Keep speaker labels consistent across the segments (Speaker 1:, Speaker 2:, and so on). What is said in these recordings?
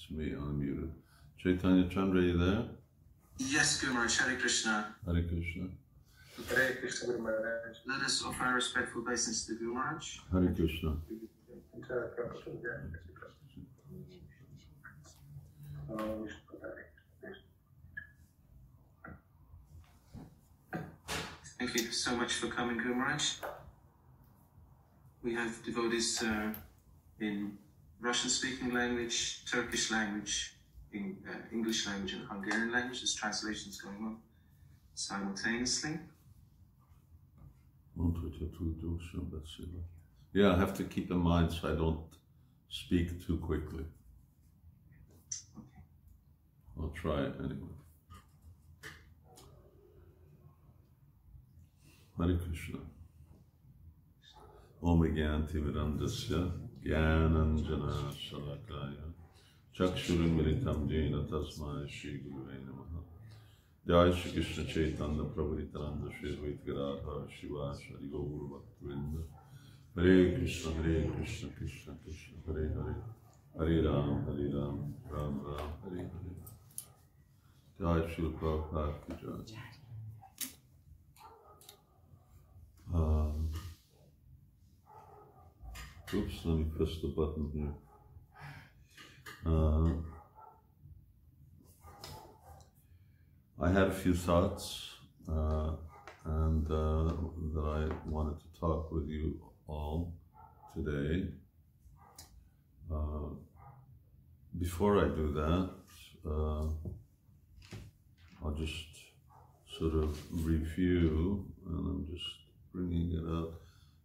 Speaker 1: It's me, unmuted. Chaitanya Chandra, are you there?
Speaker 2: Yes, Guru Maharaj. Hare Krishna.
Speaker 1: Hare Krishna.
Speaker 3: Hare Krishna, Guru Maharaj.
Speaker 2: Let us offer our respectful obeisance to the Guru Maharaj.
Speaker 1: Hare Krishna.
Speaker 2: Thank you so much for coming, Guru Maharaj. We have devotees in Russian-speaking language, Turkish language, in English language, and Hungarian language. There's translations going on simultaneously.
Speaker 1: Yeah, I have to keep in mind so I don't speak too quickly.
Speaker 2: Okay.
Speaker 1: I'll try it anyway. Hare Krishna. Om Gyanti Virandasya Gyananjana Shalakaya Chakshurum Militam Jena Tasmai Shri Gurave Namaha. Jai Shri Krishna Chaitanya Prabhu Nityananda Shri Advaita Gadadhar Shiva Shri Gaur Bhaktivinoda. Hare Krishna Krishna Krishna Hare Hare Hare Ram Ram Ram Hare Hare. Jai Shri Prabhupada Ki Jai. Oops, let me press the button here. I had a few thoughts and that I wanted to talk with you all today. Before I do that, I'll just sort of review, and I'm just bringing it up,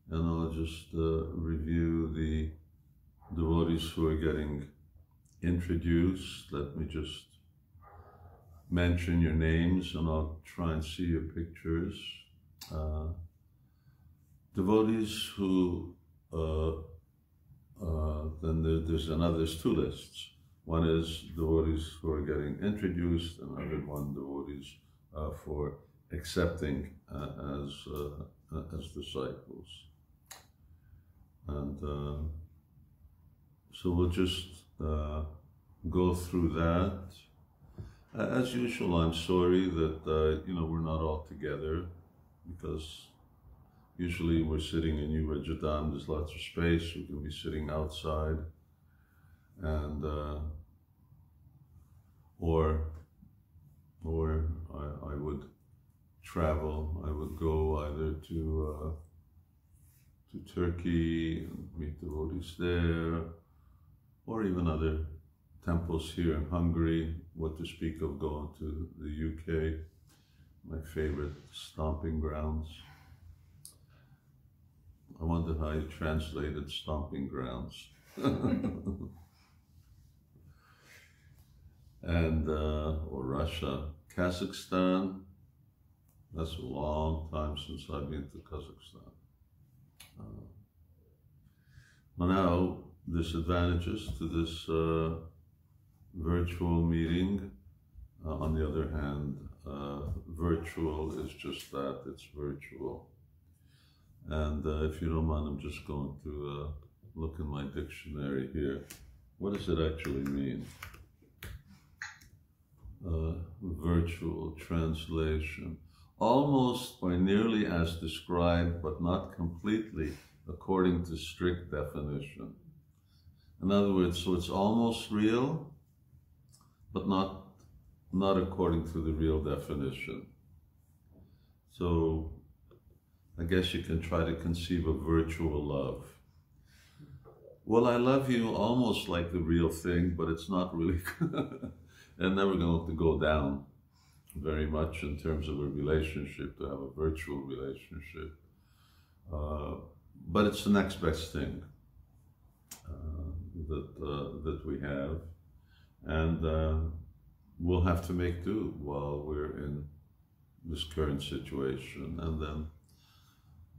Speaker 1: and I'll just review the devotees who are getting introduced. Let me just mention your names, and I'll try and see your pictures. Devotees who, then there's two lists. One is devotees who are getting introduced, and another one devotees for accepting as disciples. And so we'll just go through that. As usual, I'm sorry that we're not all together, because usually we're sitting in New Rajadam, there's lots of space, we can be sitting outside, and or I would travel. I would go either to Turkey and meet devotees there, or even other temples here in Hungary, what to speak of going to the UK, my favorite stomping grounds. I wonder how you translated stomping grounds. And, or Russia, Kazakhstan. That's a long time since I've been to Kazakhstan. Now, there's advantages to this virtual meeting. On the other hand, virtual is just that, it's virtual. And if you don't mind, I'm just going to look in my dictionary here. What does it actually mean? Virtual translation. Almost or nearly as described, but not completely according to strict definition. In other words, so it's almost real, but not according to the real definition. So I guess you can try to conceive of virtual love. Well, I love you almost like the real thing, but it's not really and never going to go down very much in terms of a relationship, to have a virtual relationship. But it's the next best thing that we have. And we'll have to make do while we're in this current situation. And then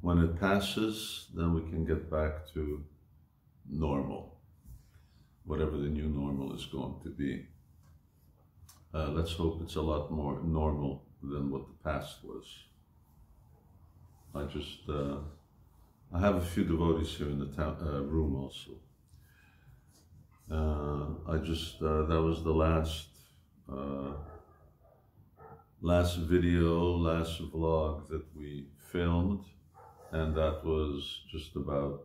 Speaker 1: when it passes, then we can get back to normal, whatever the new normal is going to be. Let's hope it's a lot more normal than what the past was. I have a few devotees here in the room also. that was the last video, last vlog that we filmed, and that was just about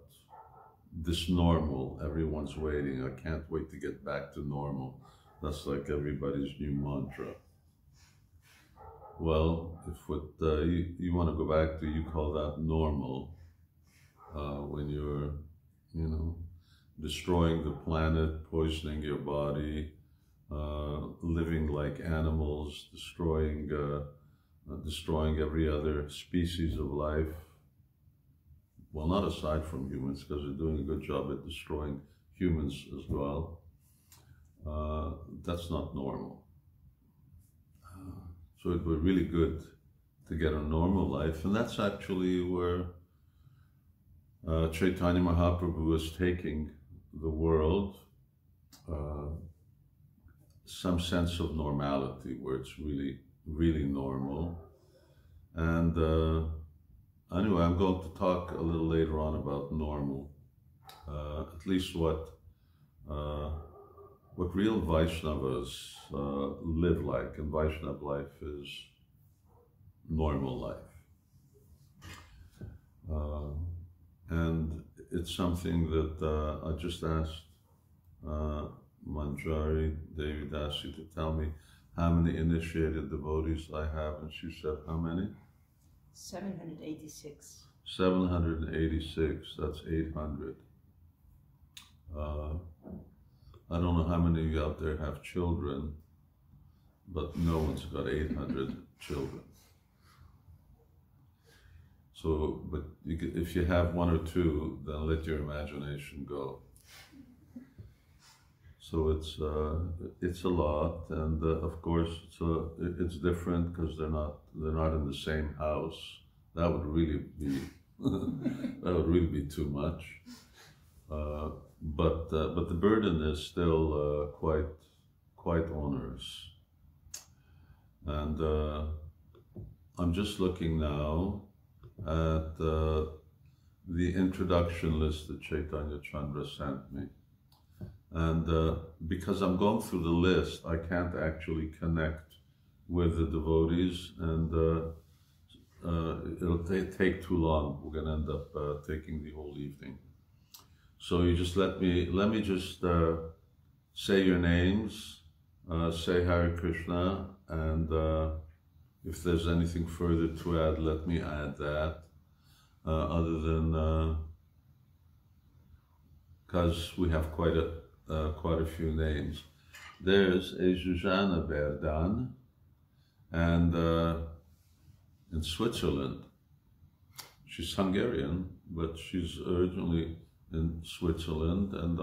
Speaker 1: this normal. Everyone's waiting. I can't wait to get back to normal. That's like everybody's new mantra. Well, if what you want to go back to, you call that normal, when you're, you know, destroying the planet, poisoning your body, living like animals, destroying every other species of life. Well, not aside from humans, because they're doing a good job at destroying humans as well. That's not normal. So it would be really good to get a normal life, and that's actually where Chaitanya Mahaprabhu is taking the world, some sense of normality where it's really, really normal. And anyway, I'm going to talk a little later on about normal, at least what real Vaishnavas live like, and Vaishnava life is normal life. And it's something that I just asked Manjari Devidasi to tell me how many initiated devotees I have, and she said how many?
Speaker 4: 786.
Speaker 1: 786, that's 800. I don't know how many of you out there have children, but no one's got 800 children. So, but if you have one or two, then let your imagination go. So it's a lot, and of course it's different because they're not in the same house. That would really be that would really be too much. But the burden is still quite onerous. And I'm just looking now at the introduction list that Chaitanya Chandra sent me. And because I'm going through the list, I can't actually connect with the devotees, and it'll take too long. We're going to end up taking the whole evening. So you just let me just say your names, say Hare Krishna, and if there's anything further to add, let me add that. Other than because we have quite a few names. There's a Zuzana Verdan, and in Switzerland. She's Hungarian, but she's originally in Switzerland, and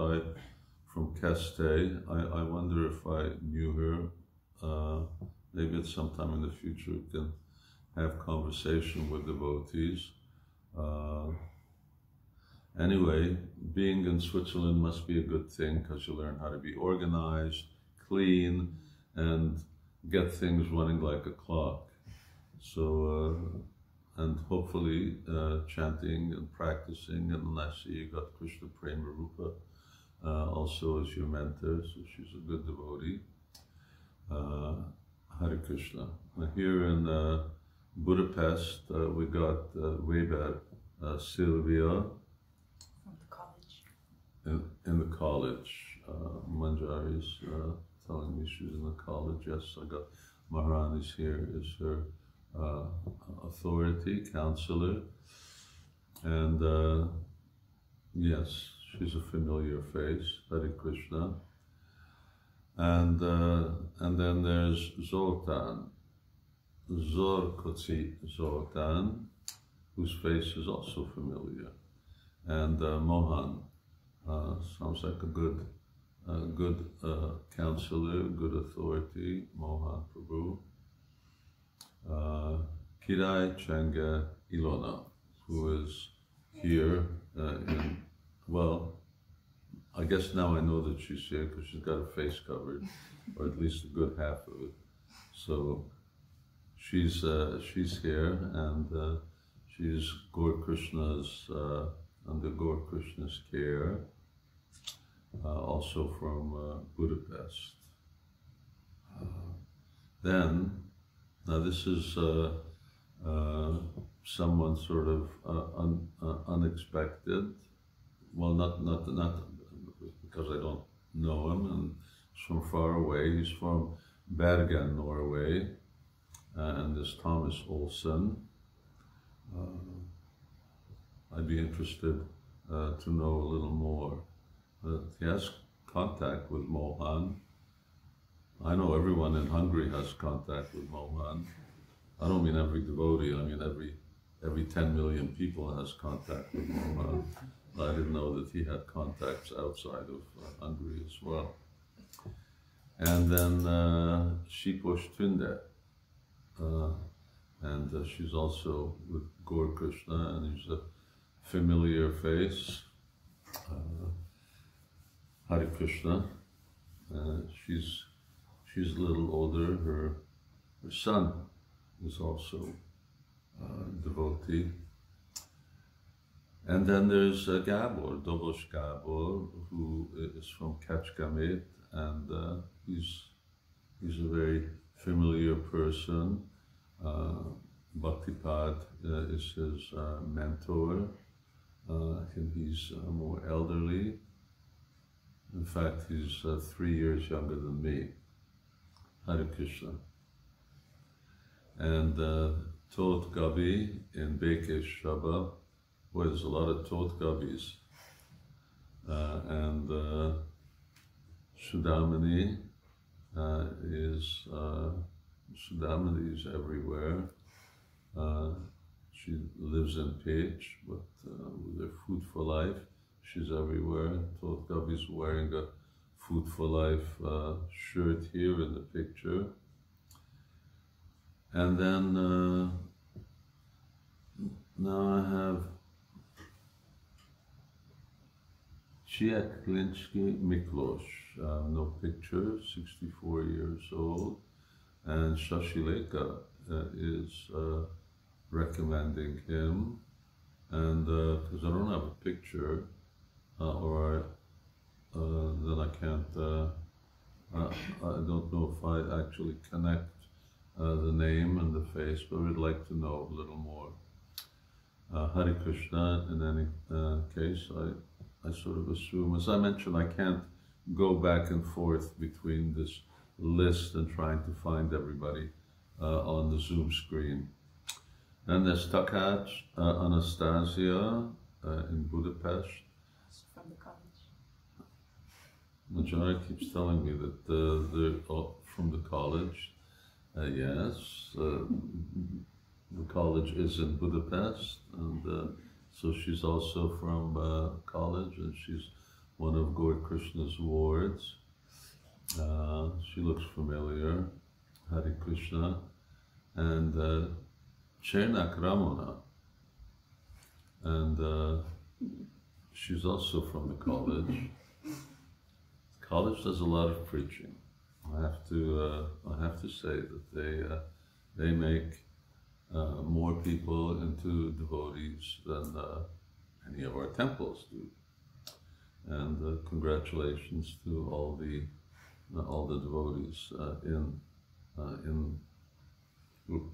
Speaker 1: from Keste. I wonder if I knew her. Maybe at some time in the future we can have conversation with devotees. Anyway, being in Switzerland must be a good thing because you learn how to be organized, clean, and get things running like a clock. So, and hopefully chanting and practicing, and I see you got Krishna Prema Rupa also as your mentor, so she's a good devotee. Hare Krishna. Here in Budapest, we got Weber Sylvia.
Speaker 4: From the college.
Speaker 1: In the college. Manjari's telling me she's in the college. Yes, I got Maharani's here is her authority, counselor. And yes, she's a familiar face, Hare Krishna. And then there's Zoltan, Zorkotsi Zoltan, whose face is also familiar. And Mohan, sounds like a good counselor, good authority, Mohan Prabhu. Kirai Changa Ilona, who is here well, I guess now I know that she's here because she's got her face covered, or at least a good half of it. So she's here, and she's Gaur Krishna's under Gaur Krishna's care. also from Budapest. Then, now this is someone sort of unexpected. Well, not because I don't know him, and he's from far away. He's from Bergen, Norway, and this Thomas Olsen. I'd be interested to know a little more. He has contact with Mohan. I know everyone in Hungary has contact with Mohan. I don't mean every devotee, I mean every 10 million people has contact with Mohan. I didn't know that he had contacts outside of Hungary as well. And then Shikosh Tunde, and she's also with Gaur Krishna, and he's a familiar face. Hare Krishna. She's a little older. Her son is also a devotee. And then there's Gabor, Dobos Gabor, who is from Kecskemét, and he's a very familiar person. Bhaktipad is his mentor, and he's more elderly. In fact, he's 3 years younger than me. Hare Krishna. And Tot Gabi in Bekesh Shaba. Boy, there's a lot of Tot Gabis. And Sudamani Sudamani is everywhere. She lives in Page, but with her Food for Life, she's everywhere. Tot Gabi is wearing a Food for Life shirt here in the picture. And then now I have Ciekliński Miklos, no picture, 64 years old. And Shashileka is recommending him. And because I don't have a picture, then I can't, I don't know if I actually connect the name and the face, but we'd like to know a little more. Hare Krishna, in any case, I sort of assume, as I mentioned, I can't go back and forth between this list and trying to find everybody on the Zoom screen. Then there's Takács Anastasia in Budapest.
Speaker 4: From the college.
Speaker 1: Majora keeps telling me that they're all from the college. Yes, the college is in Budapest, and so she's also from college, and she's one of Gaur Krishna's wards. She looks familiar. Hare Krishna. And Chernak Ramona, and she's also from the college. The college does a lot of preaching. I have to say that they make more people into devotees than any of our temples do. And congratulations to all the devotees in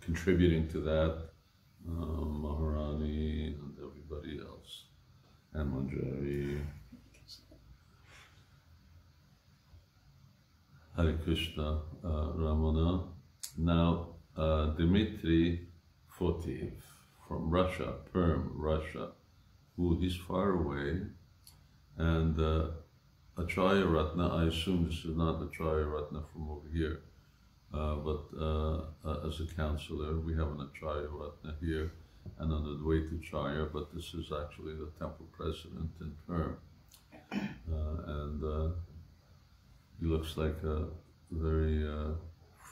Speaker 1: contributing to that, Maharani and everybody else, and Manjari. Hare Krishna, Ramana. Now, Dmitry Fotiv from Russia, Perm, Russia, who he's far away, and Acharya Ratna, I assume this is not Acharya Ratna from over here, but as a counselor, we have an Acharya Ratna here and an Advaita Acharya, but this is actually the temple president in Perm. And he looks like a very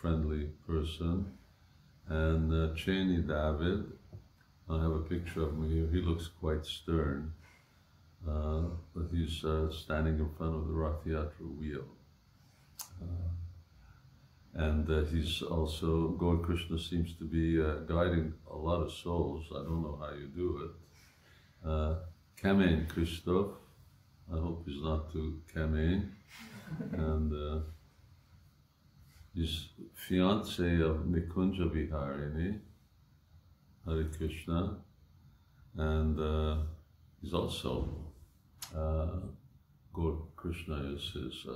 Speaker 1: friendly person. And Cheney David, I have a picture of him here. He looks quite stern, but he's standing in front of the Rath Yatra wheel. And he's also, Gaur Krishna seems to be guiding a lot of souls. I don't know how you do it. Kamen Christoph, I hope he's not too came. And he's fiance of Nikunja Viharini, Hare Krishna, and he's also Gaur Krishna is his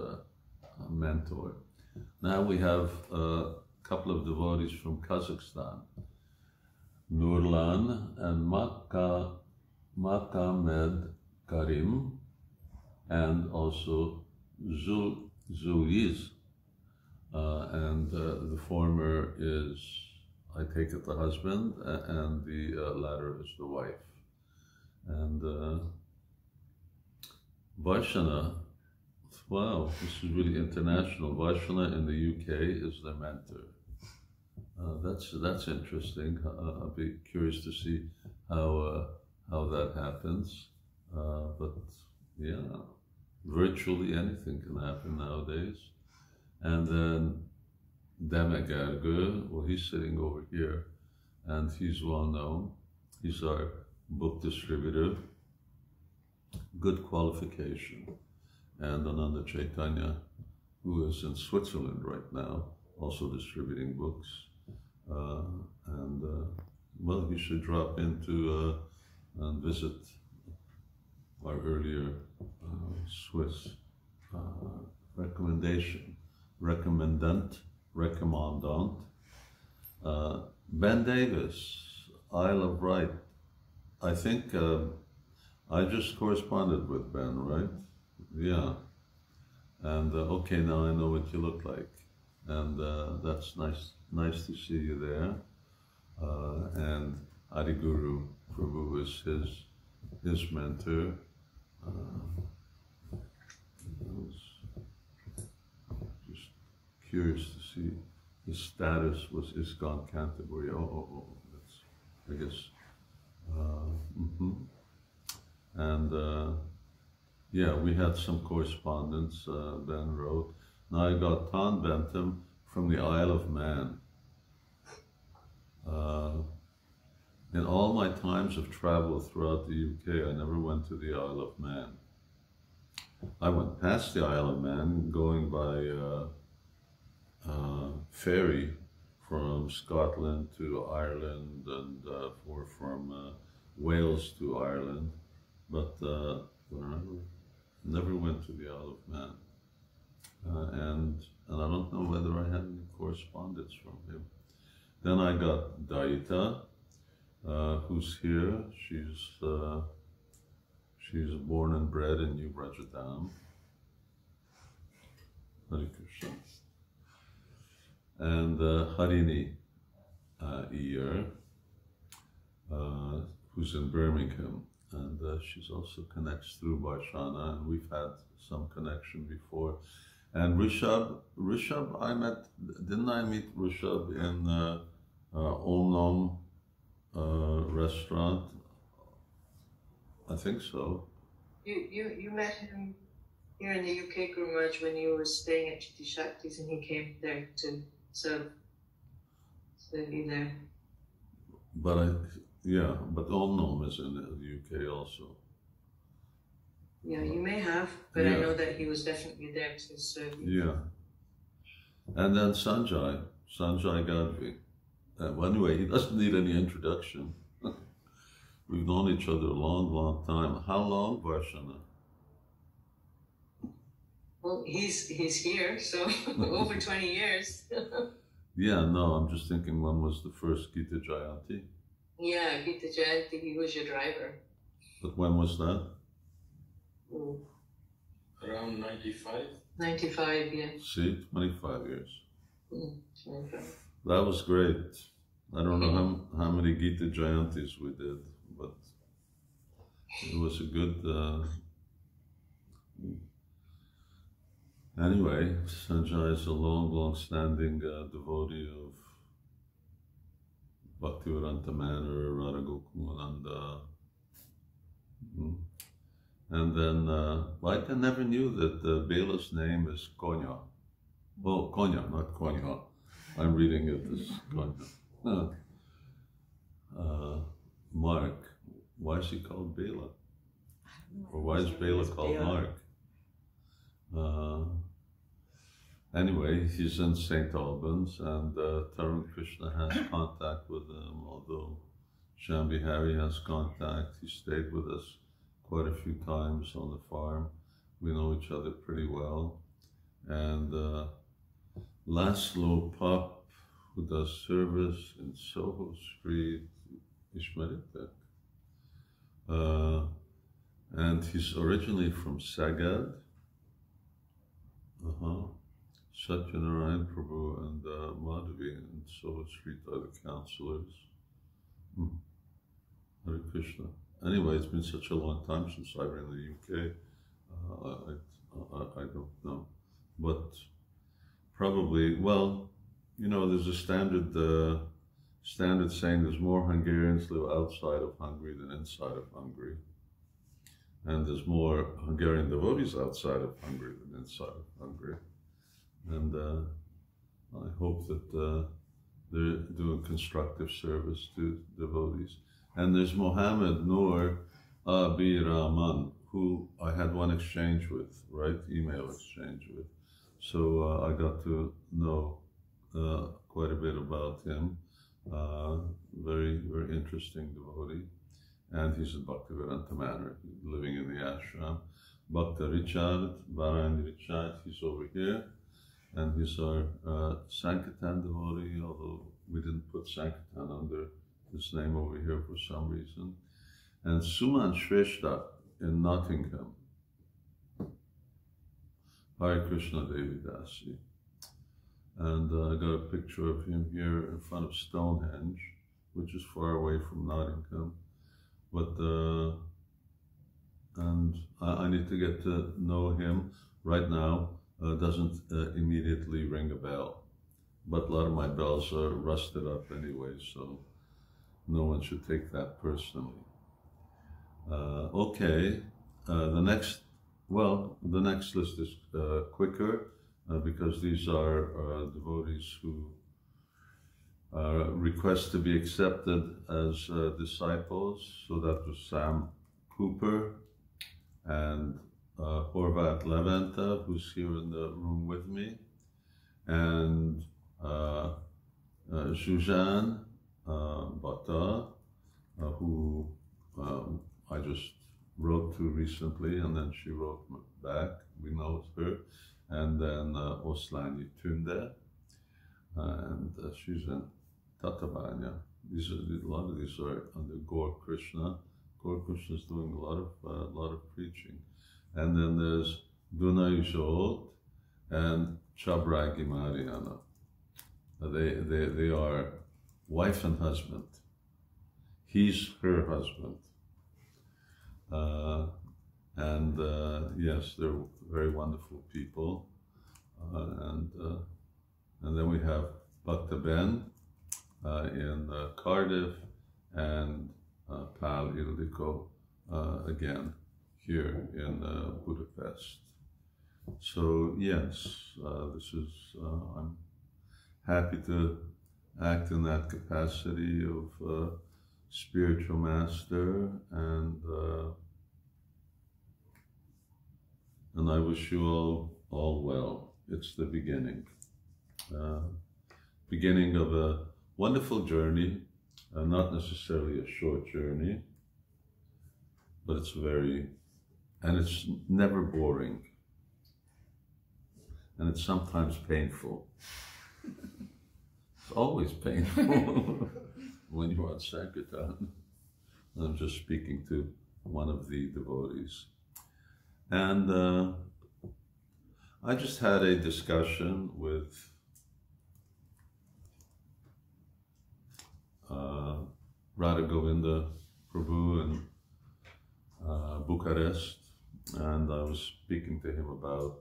Speaker 1: mentor. Now we have a couple of devotees from Kazakhstan, Nurlan and Makamed Karim, and also Zuiz. And the former is, I take it, the husband, and the latter is the wife. And Vaishana, wow, this is really international. Vaishana in the UK is the mentor. That's interesting. I'll be curious to see how that happens. But yeah, virtually anything can happen nowadays. And then Demek Ergü, well, he's sitting over here, and he's well known. He's our book distributor, good qualification. And Ananda Chaitanya, who is in Switzerland right now, also distributing books. Well, he should drop into and visit our earlier Swiss recommendant. Ben Davis, Isle of Wight. I think I just corresponded with Ben, right? Yeah. And okay, now I know what you look like. And that's nice to see you there. And Adiguru Prabhu is his mentor. I was just curious to see his status was ISKCON Canterbury. That's, I guess. And yeah, we had some correspondence. Ben wrote. Now I got Tan Bentham from the Isle of Man. In all my times of travel throughout the UK, I never went to the Isle of Man. I went past the Isle of Man, going by ferry from Scotland to Ireland, and or from Wales to Ireland, but I never went to the Isle of Man. And I don't know whether I had any correspondence from him. Then I got Daita, who's here. She's born and bred in New Brajadam. Hare Krishna. And Harini Iyer, who's in Birmingham, and she's also connects through Vaishana, and we've had some connection before. And Rishabh, didn't I meet Rishabh in Om Nom restaurant? I think so.
Speaker 4: You met him here in the UK, Guru Maharaj, when you were staying at Chitti Shakti's, and he came there to serve you there.
Speaker 1: But Om Nom is in the UK also.
Speaker 4: Yeah, you may have, but yeah. I know that he was definitely there to serve you.
Speaker 1: Yeah. And then Sanjay Gadvi. Well, anyway, he doesn't need any introduction. We've known each other a long, long time. How long, Varshana?
Speaker 4: Well, he's here, so over 20 years.
Speaker 1: Yeah, no, I'm just thinking, when was the first Gita Jayanti?
Speaker 4: Yeah, Gita Jayanti, he was your driver.
Speaker 1: But when was that?
Speaker 3: Around 95.
Speaker 4: 95, yeah.
Speaker 1: See, 25 years.
Speaker 4: 25.
Speaker 1: That was great. I don't know how many Gita Jayantis we did, but it was a good... Anyway, Sanjay is a long-standing devotee of Bhaktivedanta Manor, Radha Gokulananda. And then, I never knew that Bela's name is Konya. Well, Konya, not Konya. I'm reading it as Konya. Mark, why is he called Bela? Or why is Bela called Mark? Anyway, he's in St. Albans, and Tarun Krishna has contact with him, although Shambhi Hari has contact. He stayed with us quite a few times on the farm. We know each other pretty well. And Laszlo Pop, who does service in Soho Street, Ishmaritek. And he's originally from Sagad. Satyanarayan Prabhu and Madhavi in Soho Street are the counselors. Hare Krishna. Anyway, it's been such a long time since I were in the UK. I don't know. But probably, well, you know, there's a standard saying there's more Hungarians live outside of Hungary than inside of Hungary. And there's more Hungarian devotees outside of Hungary than inside of Hungary. And I hope that they're doing constructive service to devotees. And there's Mohammed Noor Abi Rahman, who I had one exchange with, right? Email exchange with. So I got to know quite a bit about him. Very, very interesting devotee. And he's at Bhaktivedanta Manor, living in the ashram. Bhakta Richard, Bharan Richard, he's over here. And he's our Sankirtan devotee, although we didn't put Sankirtan under his name over here for some reason. And Suman Shrestha in Nottingham. Hare Krishna Devi Dasi. And I got a picture of him here in front of Stonehenge, which is far away from Nottingham. But, and I need to get to know him. Right now, doesn't immediately ring a bell. But a lot of my bells are rusted up anyway, so no one should take that personally. Okay, the next list is quicker because these are devotees who request to be accepted as disciples. So that was Sam Cooper and Horvat Leventa, who's here in the room with me, and Suzanne Bata, who I just wrote to recently, and then she wrote back. We know it's her. And then Oslani Tunde, and she's in Tatabanya. A lot of these are under Gaur Krishna. Gaur Krishna is doing a lot of preaching. And then there's Dunay Jod and Chabragi Mariana. They are wife and husband. He's her husband. Yes, they're very wonderful people. And then we have Bhakta Ben in Cardiff, and Pal Ildiko again here in Budapest. So yes, this is, I'm happy to act in that capacity of spiritual master, and I wish you all well. It's the beginning of a wonderful journey, not necessarily a short journey, but it's it's never boring, and it's sometimes painful. It's always painful when you're on Sankirtan. I'm just speaking to one of the devotees. And I just had a discussion with Radha Govinda Prabhu in Bucharest, and I was speaking to him about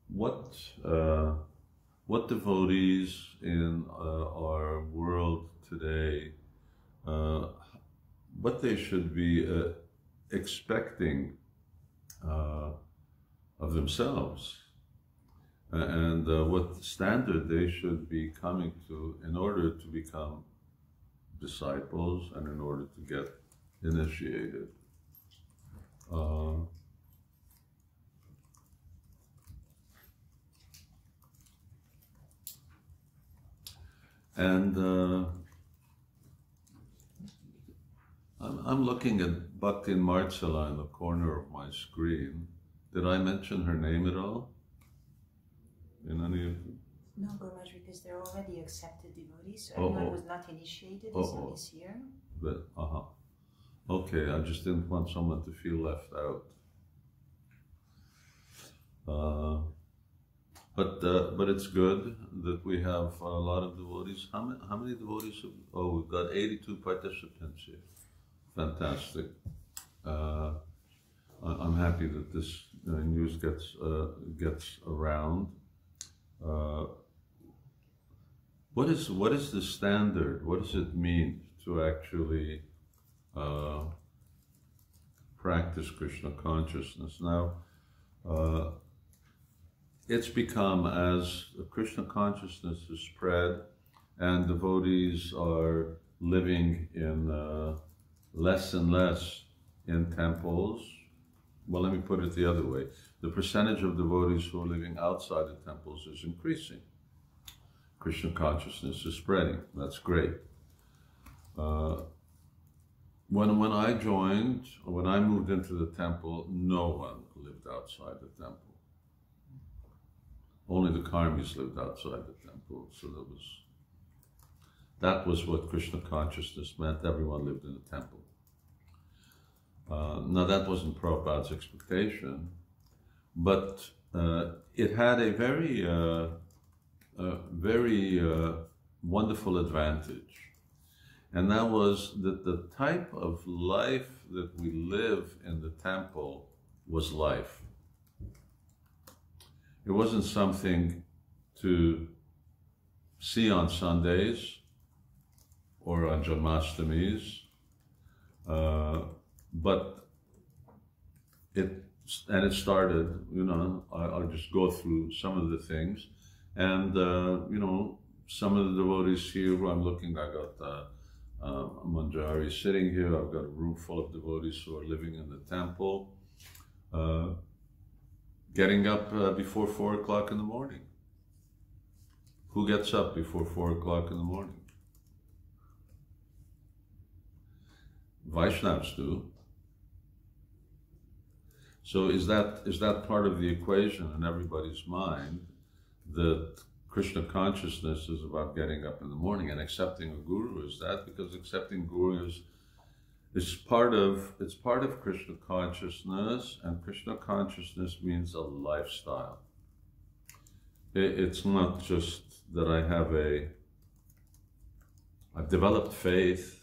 Speaker 1: what devotees in our world today, what they should be expecting of themselves, and what standard they should be coming to in order to become disciples and in order to get initiated. And I'm looking at Bhakti and Marcela in the corner of my screen. Did I mention her name at all? In any of them?
Speaker 5: No, Guru Maharaj, because they're already accepted devotees, so everyone was not initiated this year.
Speaker 1: But, okay, I just didn't want someone to feel left out. But it's good that we have a lot of devotees. How many devotees? We've got 82 participants here. Fantastic. I'm happy that this news gets around. What is the standard? What does it mean to actually practice Krishna consciousness? Now, it's become, as Krishna consciousness is spread and devotees are living in less and less in temples. Well, let me put it the other way. The percentage of devotees who are living outside the temples is increasing. Krishna consciousness is spreading. That's great. When I joined, when I moved into the temple, no one lived outside the temple. Only the karmis lived outside the temple. So that was what Krishna consciousness meant. Everyone lived in the temple. Now that wasn't Prabhupada's expectation, but it had a very wonderful advantage. And that was that the type of life that we live in the temple was life. It wasn't something to see on Sundays or on Janmashtamis, but it started, I'll just go through some of the things. And, some of the devotees here who I'm looking, I got Manjari sitting here. I've got a room full of devotees who are living in the temple, getting up before 4 o'clock in the morning. Who gets up before 4 o'clock in the morning? Vaishnavas do. So is that part of the equation in everybody's mind, that Krishna consciousness is about getting up in the morning and accepting a guru? Is that because accepting guru is part of Krishna consciousness, and Krishna consciousness means a lifestyle. It's not just that I've developed faith,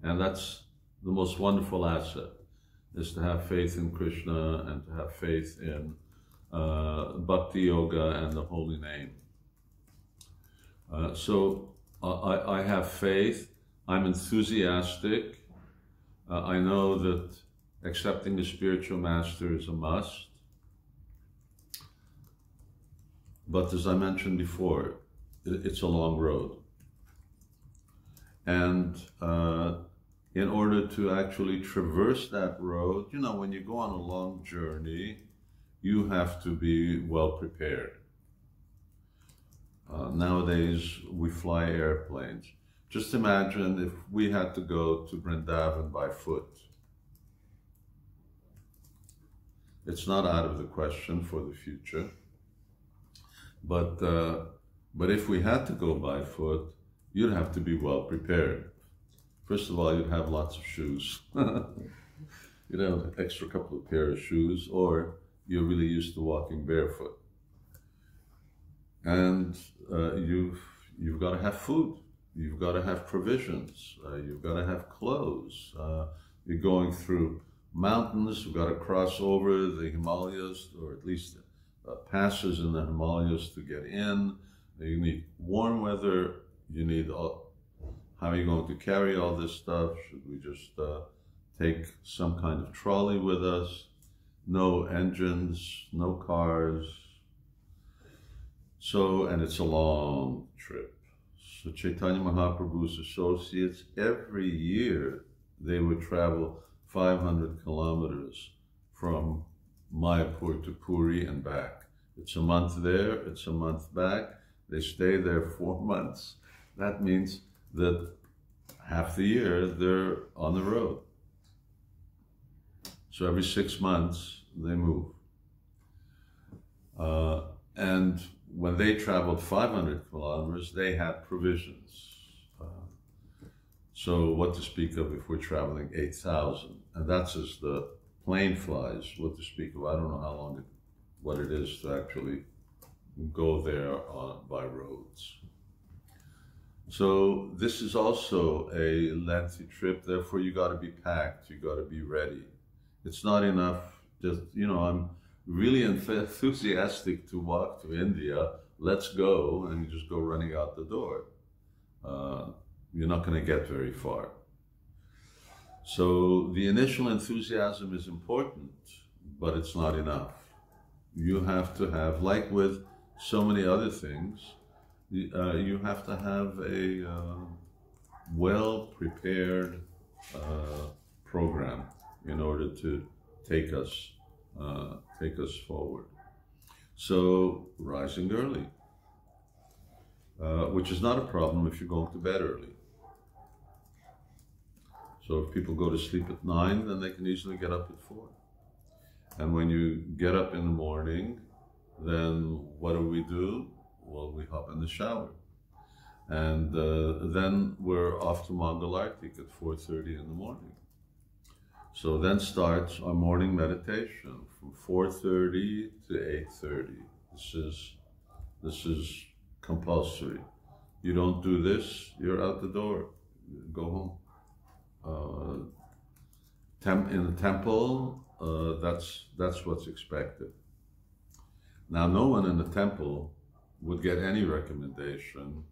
Speaker 1: and that's the most wonderful asset, is to have faith in Krishna and to have faith in Bhakti Yoga and the holy name. So I have faith, I'm enthusiastic, I know that accepting a spiritual master is a must. But as I mentioned before, it's a long road. And in order to actually traverse that road, when you go on a long journey, you have to be well prepared. Nowadays, we fly airplanes. Just imagine if we had to go to Vrindavan by foot. It's not out of the question for the future. But if we had to go by foot, you'd have to be well prepared. First of all, you'd have lots of shoes. You'd have an extra couple of pair of shoes, or you're really used to walking barefoot. And you've got to have food. You've got to have provisions. You've got to have clothes. You're going through mountains. You've got to cross over the Himalayas, or at least passes in the Himalayas to get in. You need warm weather. You need how are you going to carry all this stuff? Should we just take some kind of trolley with us? No engines, no cars. So, and it's a long trip. So Chaitanya Mahaprabhu's associates, every year they would travel 500 kilometers from Mayapur to Puri and back. It's a month there, it's a month back. They stay there 4 months. That means that half the year they're on the road. So every 6 months they move. And when they traveled 500 kilometers, they had provisions. So what to speak of if we're traveling 8,000? And that's as the plane flies, what to speak of. I don't know how long, what it is to actually go there by roads. So this is also a lengthy trip, therefore you got to be packed, you got to be ready. It's not enough just, I'm really enthusiastic to walk to India, let's go, and you just go running out the door. You're not going to get very far. So the initial enthusiasm is important, but it's not enough. You have to have, like with so many other things, you have to have a well-prepared program in order to take us forward. So rising early, which is not a problem if you're going to bed early. So if people go to sleep at 9, then they can easily get up at 4. And when you get up in the morning, then what do? Well, we hop in the shower. And then we're off to Mangal Artik at 4:30 in the morning. So then starts our morning meditation from 4:30 to 8:30. This is compulsory. You don't do this, you're out the door. Go home. In the temple, that's what's expected. Now, no one in the temple would get any recommendation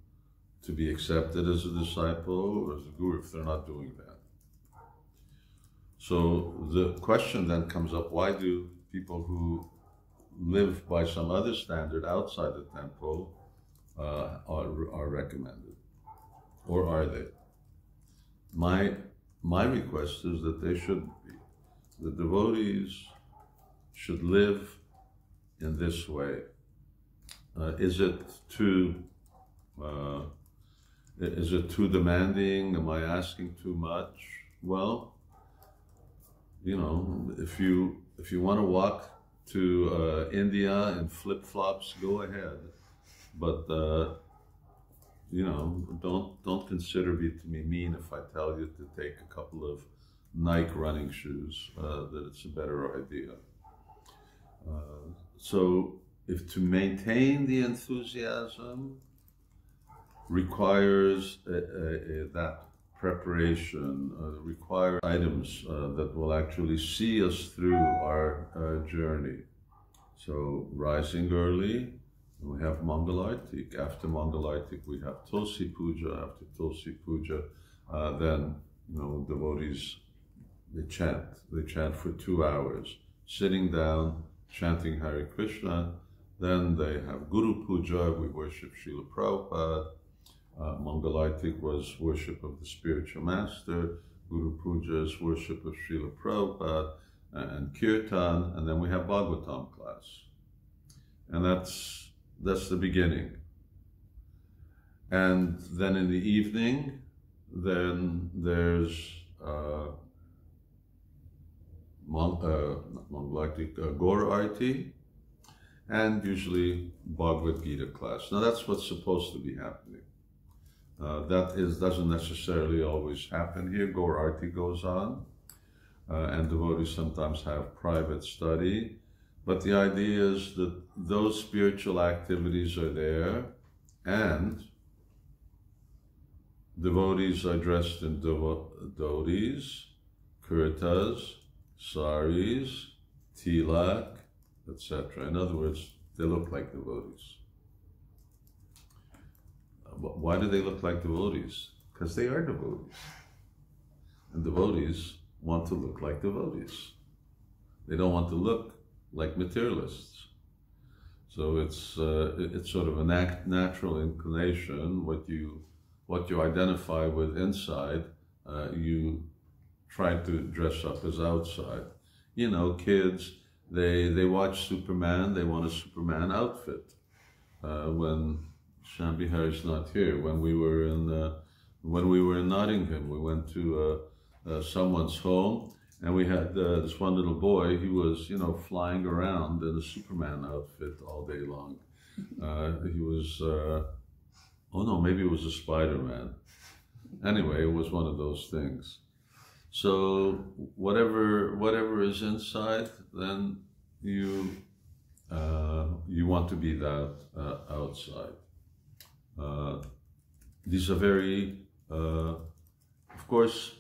Speaker 1: to be accepted as a disciple or as a guru if they're not doing that. So the question then comes up, why do people who live by some other standard outside the temple are recommended? Or are they? My request is that they shouldn't be. The devotees should live in this way. Is it too demanding? Am I asking too much? Well, if you want to walk to India in flip-flops, go ahead. But don't consider me to be mean if I tell you to take a couple of Nike running shoes. That it's a better idea. So, if to maintain the enthusiasm requires that preparation, require items that will actually see us through our journey. So, rising early, we have Mangal Artik. After Mangal Artik, we have Tulsi Puja. After Tulsi Puja, then devotees they chant for 2 hours, sitting down, chanting Hare Krishna. Then they have Guru Puja, we worship Srila Prabhupada. Mangal Artik was worship of the spiritual master. Guru Puja is worship of Srila Prabhupada and Kirtan. And then we have Bhagavatam class. And that's the beginning. And then in the evening, then there's Gaur Arti, and usually Bhagavad Gita class. Now that's what's supposed to be happening. Doesn't necessarily always happen here. Gaur Arti goes on, and devotees sometimes have private study. But the idea is that those spiritual activities are there, and devotees are dressed in dhotis, kurtas, saris, tilak, etc. In other words, they look like devotees. Why do they look like devotees? Because they are devotees. And devotees want to look like devotees. They don't want to look like materialists. So it's sort of a natural inclination. What you identify with inside, you tried to dress up as outside. You know, kids, they watch Superman, they want a Superman outfit. When Shambhi Hari's not here, when we were in Nottingham, we went to someone's home, and we had this one little boy. He was, you know, flying around in a Superman outfit all day long. He was, oh no, maybe it was a Spider-Man. Anyway, it was one of those things. So whatever is inside, then you want to be that outside. These are very, of course,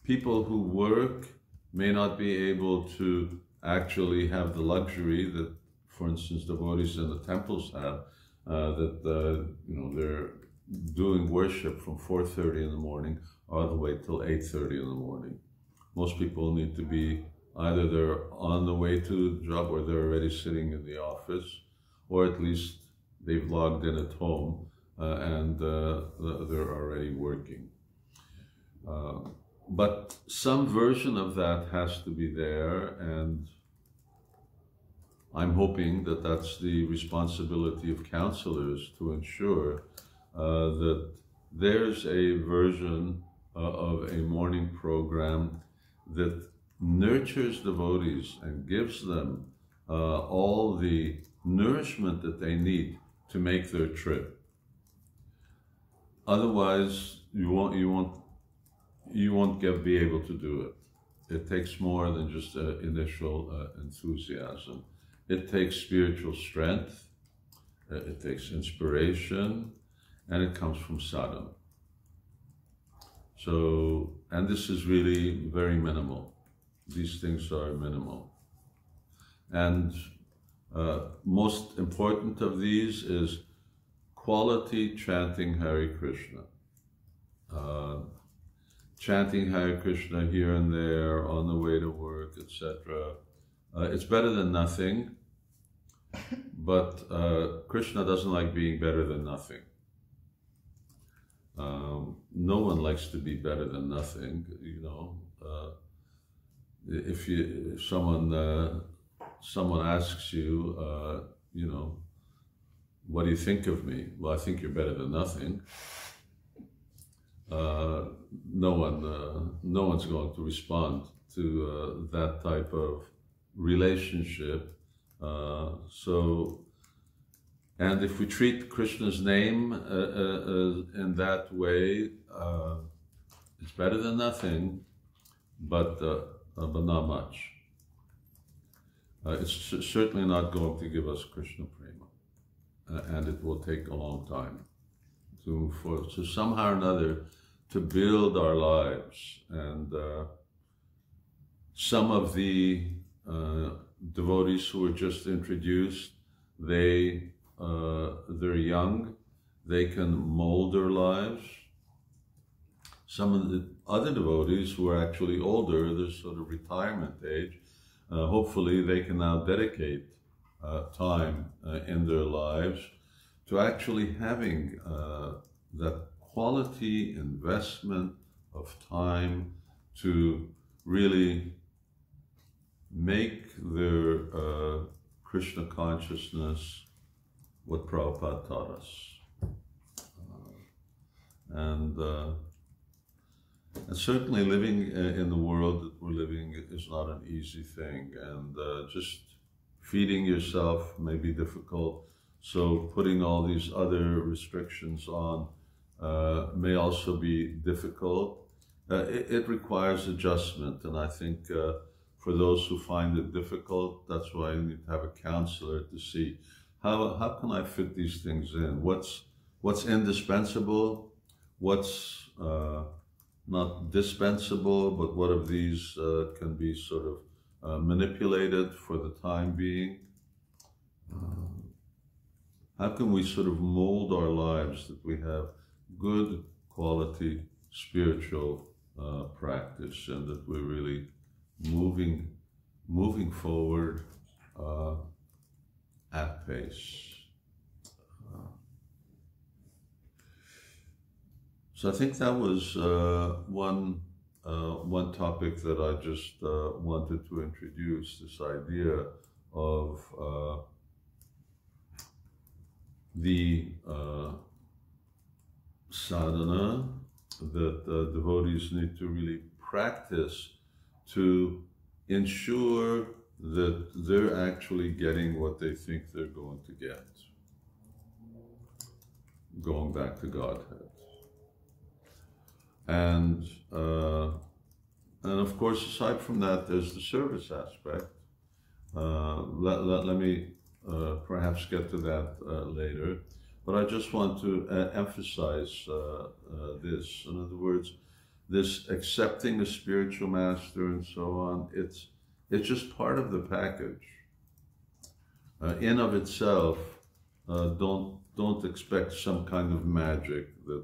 Speaker 1: people who work may not be able to actually have the luxury that, for instance, devotees in the temples have, you know, they're doing worship from 4:30 in the morning all the way till 8:30 in the morning. Most people need to be either they're on the way to the job or they're already sitting in the office, or at least they've logged in at home and they're already working. But some version of that has to be there, and I'm hoping that that's the responsibility of counselors to ensure that there's a version of a morning program that nurtures devotees and gives them all the nourishment that they need to make their trip. Otherwise, you won't be able to do it. It takes more than just initial enthusiasm. It takes spiritual strength, it takes inspiration, and it comes from sadhana. So, and this is really very minimal. These things are minimal. And most important of these is quality chanting Hare Krishna. Chanting Hare Krishna here and there on the way to work, etc. It's better than nothing, but Krishna doesn't like being better than nothing. No one likes to be better than nothing, you know. If someone asks you, you know, what do you think of me? Well, I think you're better than nothing. No one's going to respond to that type of relationship. And if we treat Krishna's name in that way, it's better than nothing, but not much. It's certainly not going to give us Krishna prema, and it will take a long time to somehow or another to build our lives. And some of the devotees who were just introduced, they're young, they can mold their lives. Some of the other devotees who are actually older, they're sort of retirement age, hopefully they can now dedicate time in their lives to actually having that quality investment of time to really make their Krishna consciousness what Prabhupada taught us. And certainly living in the world that we're living is not an easy thing, and just feeding yourself may be difficult, so putting all these other restrictions on may also be difficult. It requires adjustment, and I think for those who find it difficult, that's why you need to have a counselor to see how can I fit these things in? What's indispensable? What's not dispensable, but what of these can be sort of manipulated for the time being? How can we sort of mold our lives that we have good quality spiritual practice, and that we're really moving forward at pace. So I think that was one one topic that I just wanted to introduce, this idea of the sadhana that devotees need to really practice to ensure that they're actually getting what they think they're going to get. Going back to Godhead. And of course, aside from that, there's the service aspect. Let me perhaps get to that later. But I just want to emphasize this. In other words, this accepting a spiritual master and so on, it's just part of the package. In of itself, don't expect some kind of magic that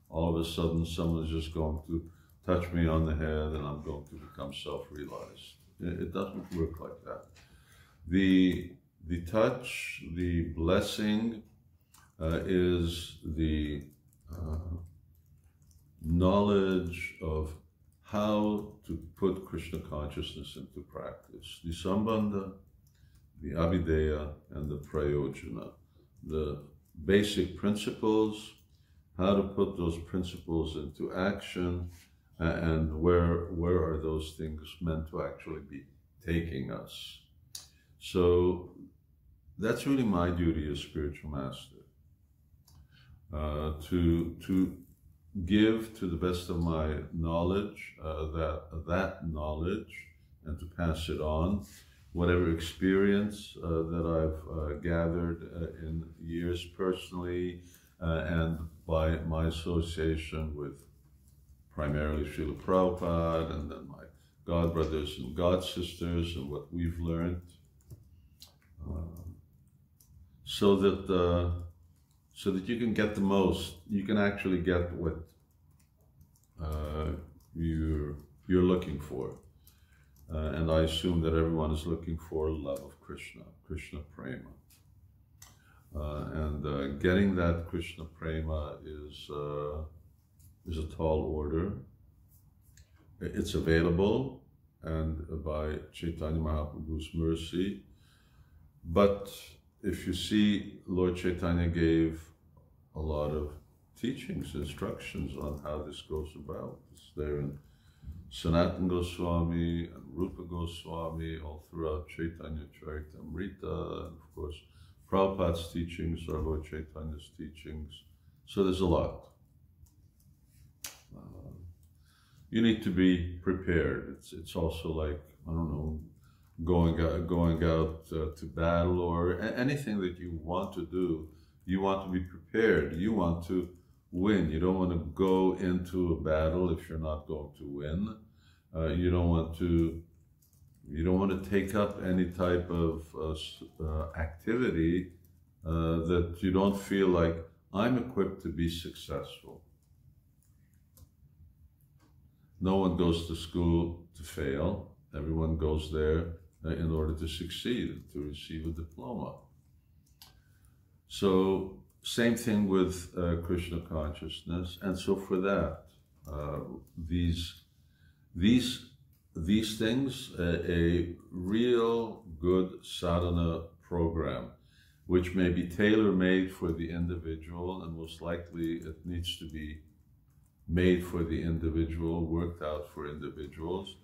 Speaker 1: all of a sudden someone's just going to touch me on the head and I'm going to become self-realized. It doesn't work like that. The touch, the blessing, is the knowledge of how to put Krishna consciousness into practice. The Sambandha, the Abhideya, and the Prayojana. The basic principles, how to put those principles into action, and where are those things meant to actually be taking us. So that's really my duty as spiritual master, to give to the best of my knowledge that knowledge and to pass it on. Whatever experience that I've gathered in years personally and by my association with primarily Srila Prabhupada and then my God brothers and God sisters and what we've learned, so that you can get the most, you can actually get what you're looking for. And I assume that everyone is looking for love of Krishna, Krishna Prema. And getting that Krishna Prema is a tall order. It's available, and by Chaitanya Mahaprabhu's mercy. But if you see, Lord Chaitanya gave a lot of teachings, instructions on how this goes about. It's there in Sanatana Goswami and Rupa Goswami, all throughout Chaitanya Charitamrita, and of course Prabhupada's teachings are Lord Chaitanya's teachings. So there's a lot. You need to be prepared. It's also like, I don't know, going out to battle or anything that you want to do. You want to be prepared. You want to win. You don't want to go into a battle if you're not going to win. You don't want to take up any type of activity that you don't feel like I'm equipped to be successful. No one goes to school to fail. Everyone goes there in order to succeed, to receive a diploma. So, same thing with Krishna consciousness. And so for that, these things, a real good sadhana program, which may be tailor-made for the individual, and most likely it needs to be made for the individual, worked out for individuals.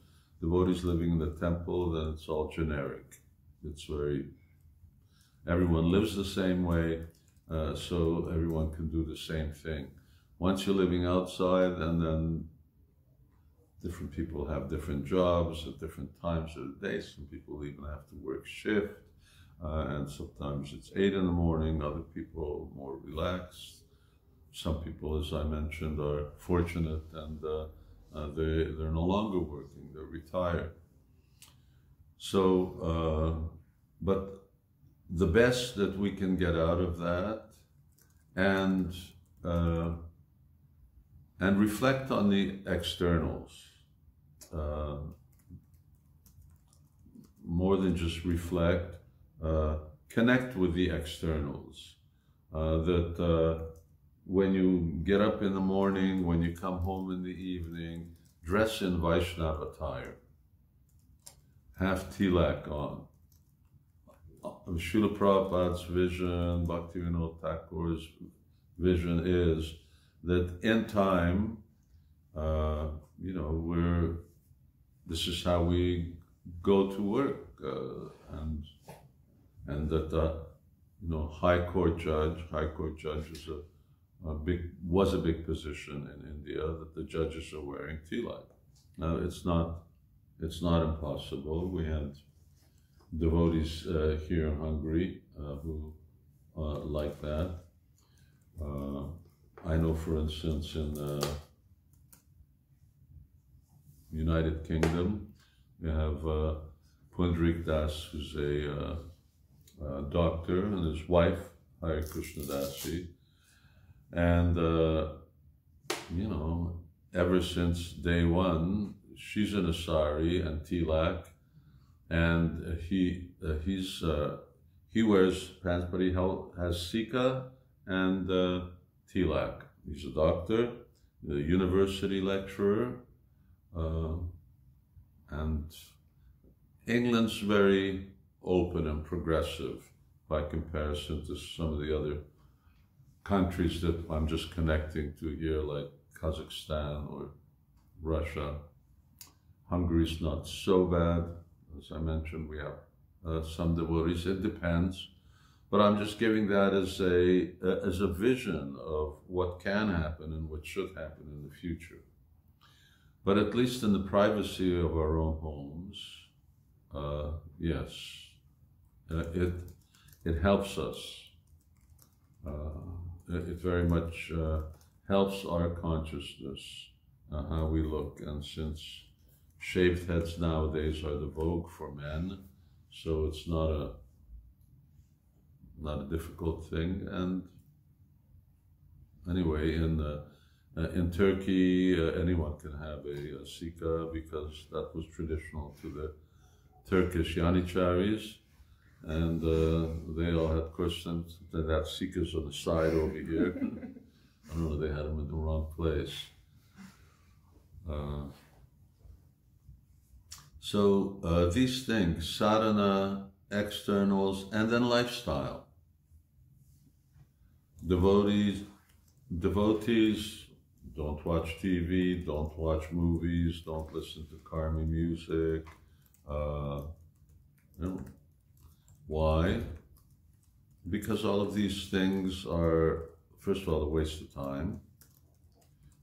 Speaker 1: Devotees living in the temple, then it's all generic. It's everyone lives the same way, so everyone can do the same thing. Once you're living outside, and then different people have different jobs at different times of the day. Some people even have to work shift, and sometimes it's 8 in the morning, other people more relaxed. Some people, as I mentioned, are fortunate and they're no longer working, they're retired. So, but the best that we can get out of that and reflect on the externals. More than just reflect, connect with the externals. When you get up in the morning, when you come home in the evening, dress in Vaishnava attire, have tilak on. Srila Prabhupada's vision, Bhaktivinoda Thakur's vision is that in time, this is how we go to work, and that High Court judge is was a big position in India, that the judges are wearing tilak. Now it's not impossible. We had devotees here in Hungary who like that. I know, for instance, in United Kingdom, we have Pundarik Das, who's a doctor, and his wife, Hare Krishna Dasi. And, ever since day one, she's in a sari and tilak, and he wears pants, but he has sika and tilak. He's a doctor, a university lecturer, and England's very open and progressive by comparison to some of the other countries that I'm just connecting to here, like Kazakhstan or Russia. Hungary's not so bad. As I mentioned, we have some devotees. It depends. But I'm just giving that as a vision of what can happen and what should happen in the future. But at least in the privacy of our own homes, yes, it helps us. It very much helps our consciousness, how we look. And since shaved heads nowadays are the vogue for men, so it's not a difficult thing. And anyway, in Turkey, anyone can have a sika, because that was traditional to the Turkish Yanicharis. And they all had, of course, they had sikas on the side over here. I don't know, they had them in the wrong place. So these things, sadhana, externals, and then lifestyle. Devotees don't watch TV, don't watch movies, don't listen to Karmi music. Why? Because all of these things are, first of all, a waste of time.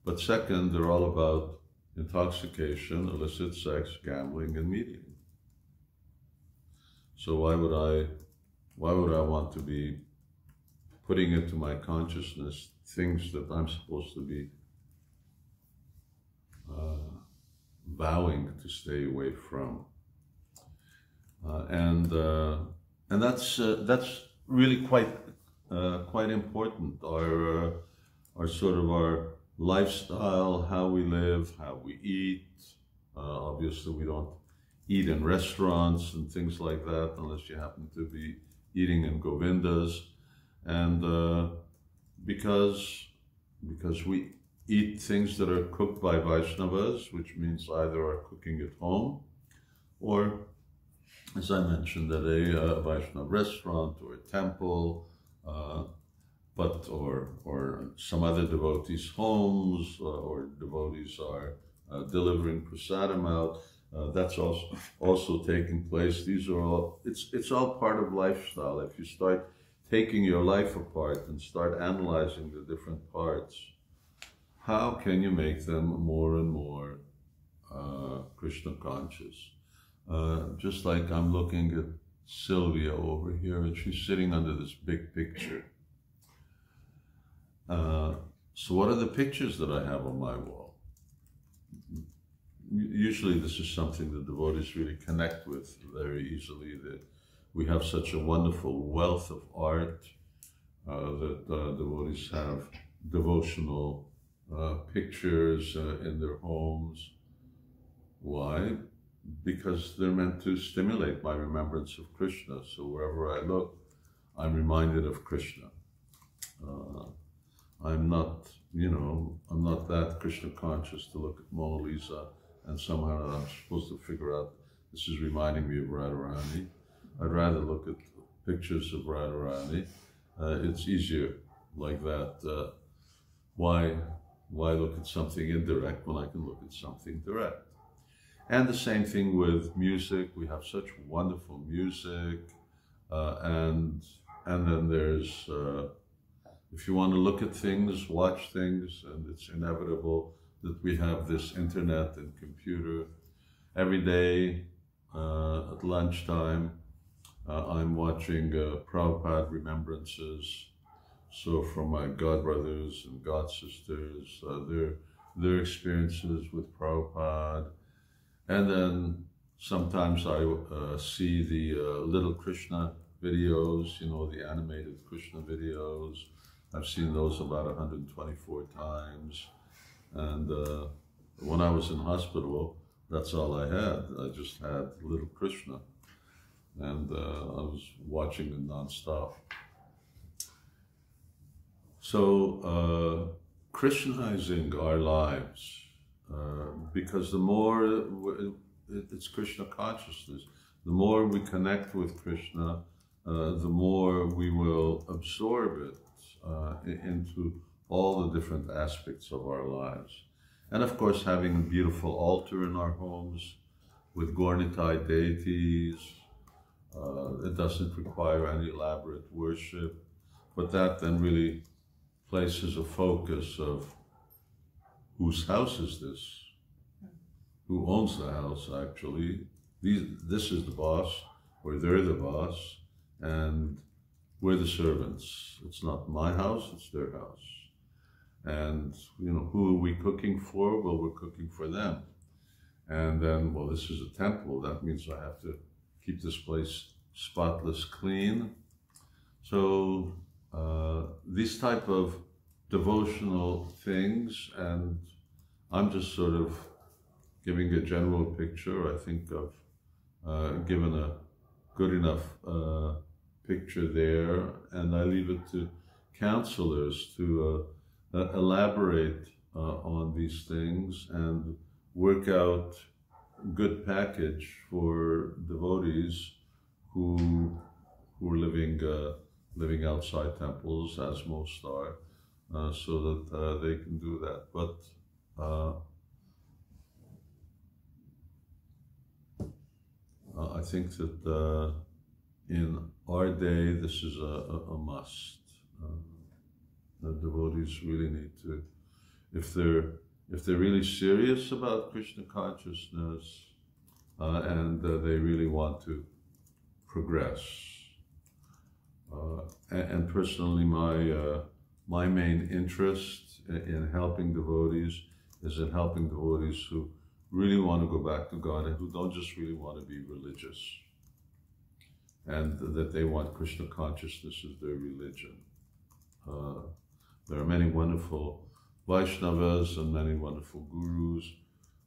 Speaker 1: But second, they're all about intoxication, illicit sex, gambling, and meeting. So why would I want to be putting into my consciousness things that I'm supposed to be vowing to stay away from? And that's really quite important. Our sort of our lifestyle, how we live, how we eat. Obviously, we don't eat in restaurants and things like that unless you happen to be eating in Govindas, and because we eat things that are cooked by Vaishnavas, which means either are cooking at home, or, as I mentioned, at a Vaishnava restaurant or a temple, or some other devotees' homes, or devotees are delivering prasadam out. That's also taking place. These are all, it's all part of lifestyle. If you start taking your life apart and start analyzing the different parts, how can you make them more and more Krishna conscious? Just like I'm looking at Sylvia over here, and she's sitting under this big picture. So what are the pictures that I have on my wall? Usually this is something that devotees really connect with very easily, that we have such a wonderful wealth of art, that devotees have devotional pictures in their homes. Why? Because they're meant to stimulate my remembrance of Krishna. So wherever I look, I'm reminded of Krishna. I'm not, you know, I'm not that Krishna conscious to look at Mona Lisa and somehow I'm supposed to figure out this is reminding me of Radharani. I'd rather look at pictures of Radharani. It's easier like that. Why look at something indirect when I can look at something direct? And the same thing with music. We have such wonderful music, and then there's if you want to look at things, watch things, and it's inevitable that we have this internet and computer. Every day at lunchtime, I'm watching Prabhupada remembrances. So from my godbrothers and godsisters, their experiences with Prabhupada. And then sometimes I see the Little Krishna videos, you know, the animated Krishna videos. I've seen those about 124 times. And when I was in hospital, that's all I had. I just had Little Krishna. And I was watching it nonstop. So, Krishnizing our lives, because the more it's Krishna consciousness, the more we connect with Krishna, the more we will absorb it into all the different aspects of our lives. And of course, having a beautiful altar in our homes with Gaurnitai deities, it doesn't require any elaborate worship, but that then really places a focus of whose house is this? Who owns the house, actually? This is the boss, or they're the boss, and we're the servants. It's not my house, it's their house. And, you know, who are we cooking for? Well, we're cooking for them. And then, well, this is a temple. That means I have to keep this place spotless, clean. So, these type of devotional things, and I'm just sort of giving a general picture. I think I've given a good enough picture there, and I leave it to counselors to elaborate on these things and work out a good package for devotees who are living outside temples, as most are, so that they can do that. But I think that in our day, this is a must. The devotees really need to, if they're really serious about Krishna consciousness and they really want to progress. And personally, my main interest in helping devotees is in helping devotees who really want to go back to God and who don't just really want to be religious, and that they want Krishna consciousness as their religion. There are many wonderful Vaishnavas and many wonderful gurus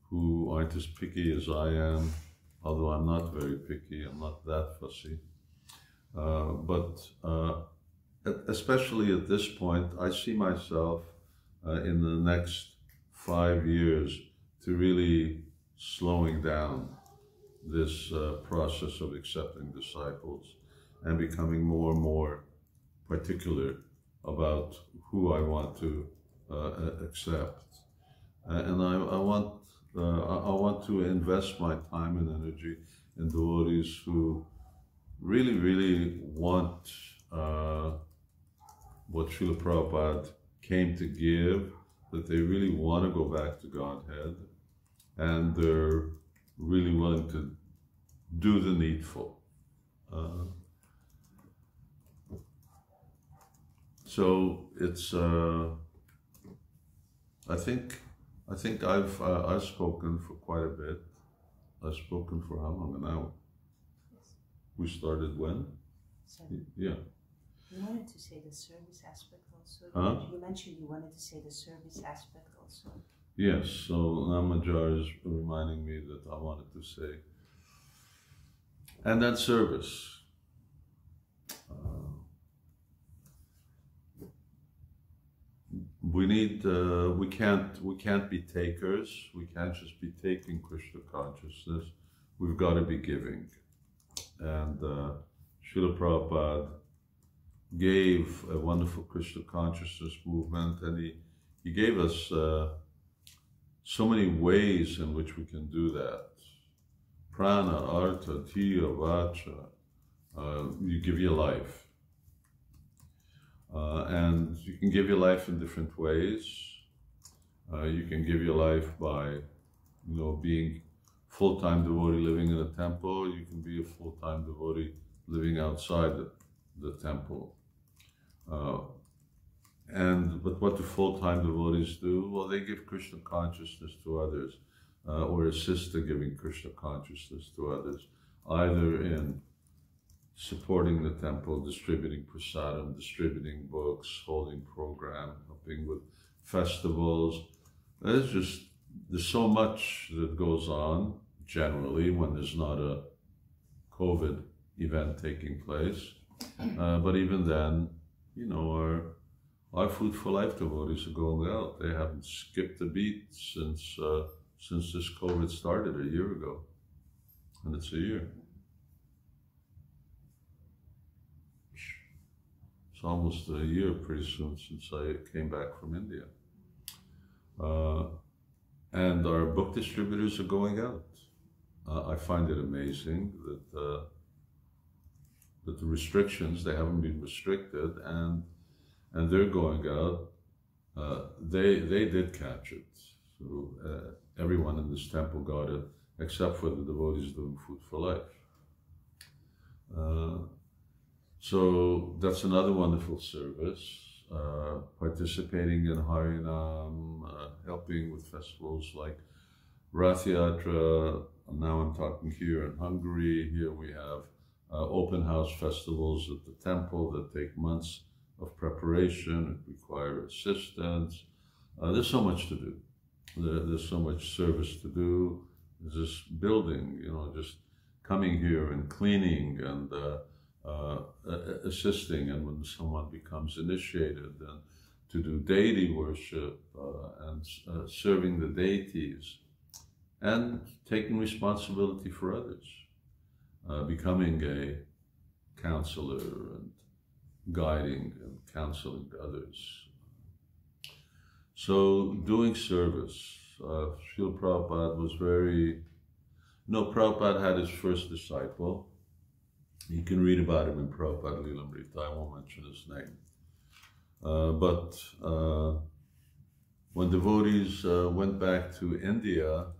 Speaker 1: who aren't as picky as I am, although I'm not very picky, I'm not that fussy. But especially at this point, I see myself in the next 5 years to really slowing down this process of accepting disciples and becoming more and more particular about who I want to accept. And I want to invest my time and energy in devotees who really, really want what Srila Prabhupada came to give, that they really want to go back to Godhead, and they're really willing to do the needful. So it's. I think I've spoken for quite a bit. I've spoken for how long? An hour.
Speaker 5: Yes.
Speaker 1: We started when?
Speaker 5: 7.
Speaker 1: Yeah.
Speaker 5: You wanted to say the service aspect also.
Speaker 1: Huh?
Speaker 5: You mentioned you wanted to say the service aspect also.
Speaker 1: Yes. So Namajar is reminding me that I wanted to say, and that service. we need, we can't be takers. We can't just be taking Krishna consciousness. We've got to be giving. And Srila Prabhupada gave a wonderful Krishna consciousness movement, and he gave us so many ways in which we can do that. Prana, artha, tiya, vacha. You give your life. And you can give your life in different ways. You can give your life by, being full-time devotee living in a temple. You can be a full-time devotee living outside the temple. But what do full-time devotees do? Well, they give Krishna consciousness to others, or assist in giving Krishna consciousness to others, either in supporting the temple, distributing prasadam, distributing books, holding program, helping with festivals. There's so much that goes on generally when there's not a COVID event taking place. But even then, our Food for Life devotees are going out. They haven't skipped a beat since this COVID started a year ago, and it's a year. It's almost a year pretty soon since I came back from India. And our book distributors are going out. I find it amazing that the restrictions, they haven't been restricted, and they're going out. They did catch it. So everyone in this temple got it, except for the devotees doing Food for Life. So that's another wonderful service, participating in Harinam, helping with festivals like Rath Yatra. Now I'm talking here in Hungary. Here we have open house festivals at the temple that take months of preparation, require assistance. There's so much to do. There's so much service to do. There's this building, just coming here and cleaning and assisting, and when someone becomes initiated, and to do deity worship and serving the deities, and taking responsibility for others, becoming a counselor and guiding and counseling others. So doing service, Srila Prabhupada was Prabhupada had his first disciple. You can read about him in Prabhupada Lilamrita. I won't mention his name. But when devotees went back to India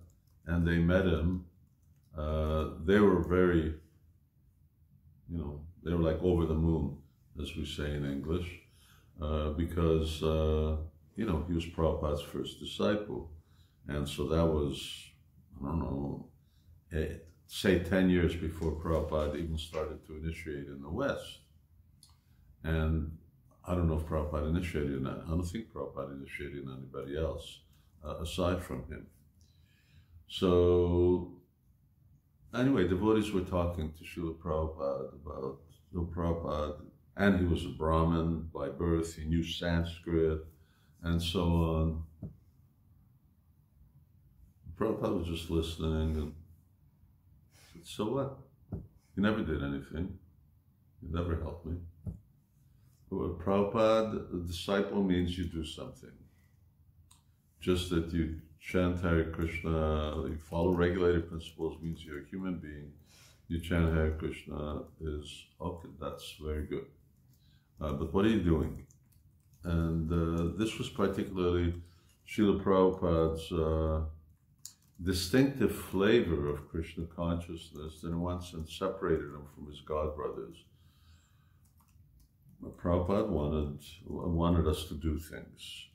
Speaker 1: and they met him, they were very, they were like over the moon, as we say in English, because, he was Prabhupada's first disciple. And so that was, I don't know, say 10 years before Prabhupada even started to initiate in the West. And I don't know if Prabhupada initiated, I don't think Prabhupada initiated anybody else aside from him. So anyway, devotees were talking to Srila Prabhupada about Srila Prabhupada, and he was a Brahmin by birth, he knew Sanskrit, and so on. Prabhupada was just listening and said, so what? You never did anything. You never helped me. But Prabhupada, a disciple means you do something. Just that you chant Hare Krishna, you follow regulated principles means you're a human being. You chant Hare Krishna is, okay, that's very good. But what are you doing? And this was particularly Srila Prabhupada's distinctive flavor of Krishna consciousness that in one sense separated him from his godbrothers. Prabhupada wanted us to do things.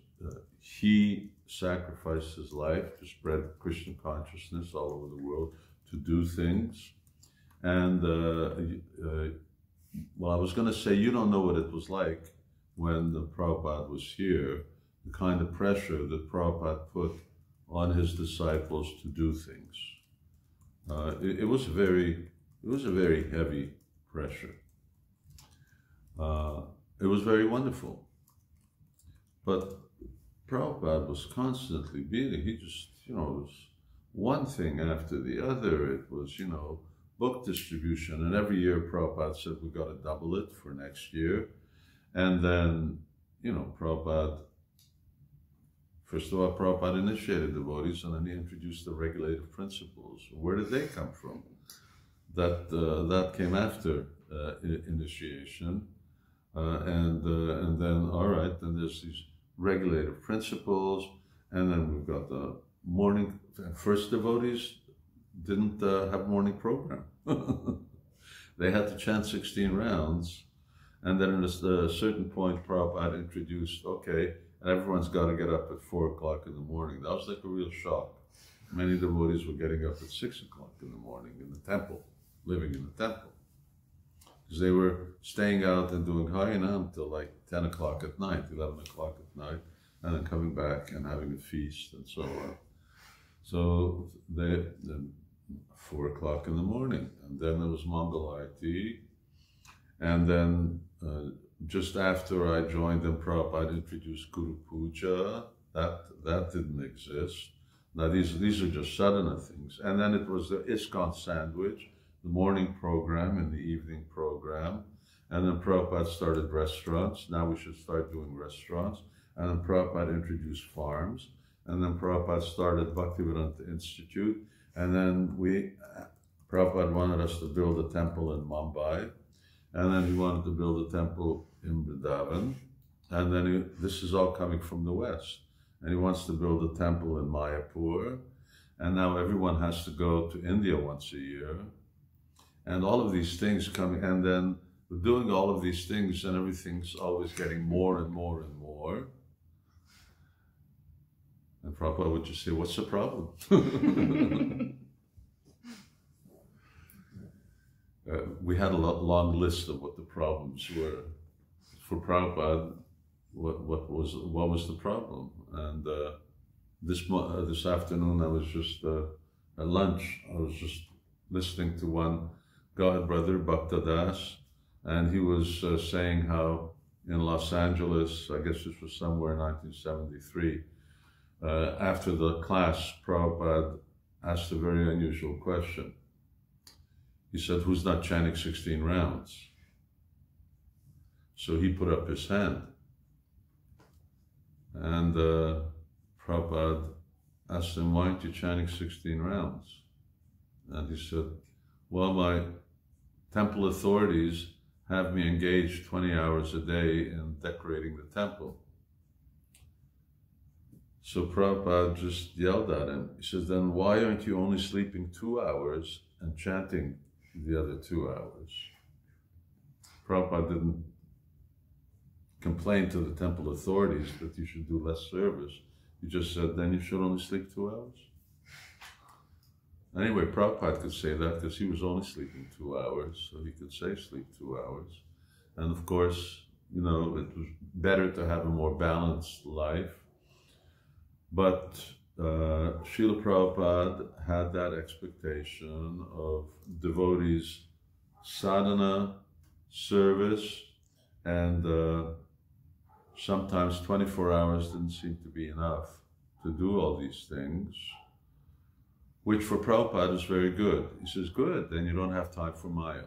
Speaker 1: He sacrificed his life to spread Krishna consciousness all over the world, to do things. And, well, I was going to say, you don't know what it was like when the Prabhupada was here, the kind of pressure that Prabhupada put on his disciples to do things. It was a very heavy pressure. It was very wonderful. But Prabhupada was constantly beating. He just, it was one thing after the other. It was, book distribution. And every year Prabhupada said, we got to double it for next year. And then, Prabhupada, first of all, Prabhupada initiated devotees, and then he introduced the regulative principles. Where did they come from? That came after initiation. And then, all right, then there's these regulative principles, and then we've got the morning. First devotees didn't have morning program. They had to chant 16 rounds, and then at a certain point, Prabhupada introduced, okay, everyone's got to get up at 4 o'clock in the morning. That was like a real shock. Many devotees were getting up at 6 o'clock in the morning in the temple, living in the temple, because they were staying out and doing Harinam till like 10 o'clock at night, 11 o'clock at night, and then coming back and having a feast and so on. So then 4 o'clock in the morning, and then there was Mangal Arati, and then just after I joined them, Prabhupada introduced Guru Puja. That didn't exist. Now these are just sadhana things. And then it was the ISKCON sandwich, the morning program and the evening program. And then Prabhupada started restaurants. Now we should start doing restaurants. And then Prabhupada introduced farms. And then Prabhupada started Bhaktivedanta Institute. And then Prabhupada wanted us to build a temple in Mumbai. And then he wanted to build a temple in Vrindavan. And then this is all coming from the West. And he wants to build a temple in Mayapur. And now everyone has to go to India once a year. And all of these things coming, and then we're doing all of these things, and everything's always getting more and more and more. And Prabhupada would just say, what's the problem? We had a long list of what the problems were. For Prabhupada, what was the problem? And this afternoon, I was just at lunch. I was just listening to one God brother, Bhakta Das, and he was saying how in Los Angeles, I guess this was somewhere in 1973, after the class, Prabhupada asked a very unusual question. He said, who's not chanting 16 rounds? So he put up his hand. And Prabhupada asked him, why aren't you chanting 16 rounds? And he said, well, my temple authorities have me engaged 20 hours a day in decorating the temple. So Prabhupada just yelled at him. He says, then why aren't you only sleeping 2 hours and chanting the other 2 hours? Prabhupada didn't complain to the temple authorities that you should do less service. He just said, then you should only sleep 2 hours. Anyway, Prabhupada could say that because he was only sleeping 2 hours, so he could say sleep 2 hours. And of course, it was better to have a more balanced life. But Srila Prabhupada had that expectation of devotees' sadhana, service, and sometimes 24 hours didn't seem to be enough to do all these things, which for Prabhupada is very good. He says, good, then you don't have time for Maya.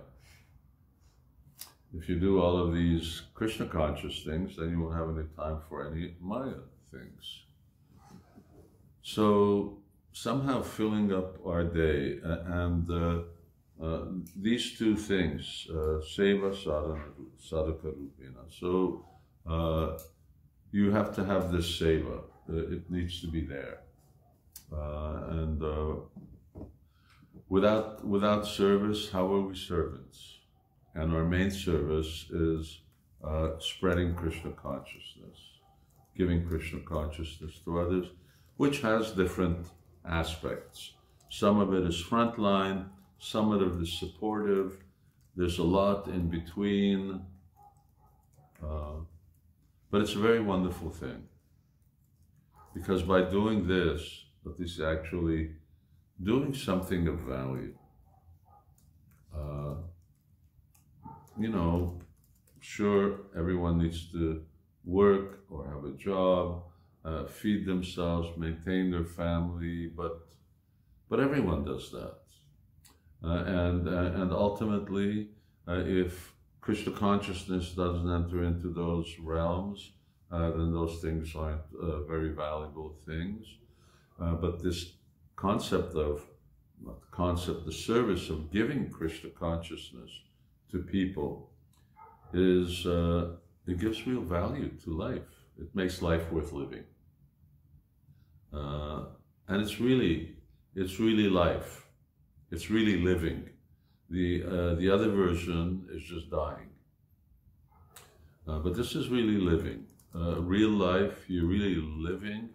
Speaker 1: If you do all of these Krishna conscious things, then you won't have any time for any Maya things. So somehow filling up our day, and these two things, seva, sadhana, sadhaka rupena. So you have to have this seva. It needs to be there. And without service, how are we servants? And our main service is spreading Krishna consciousness, giving Krishna consciousness to others, which has different aspects. Some of it is frontline, some of it is supportive, there's a lot in between, but it's a very wonderful thing. Because by doing this, that is actually doing something of value. Sure, everyone needs to work or have a job feed themselves, maintain their family, but everyone does that. And ultimately, if Krishna consciousness doesn't enter into those realms, then those things aren't very valuable things. But this concept of, the service of giving Krishna consciousness to people is, it gives real value to life. It makes life worth living. And it's really life. It's really living. The other version is just dying. But this is really living. Real life, you're really living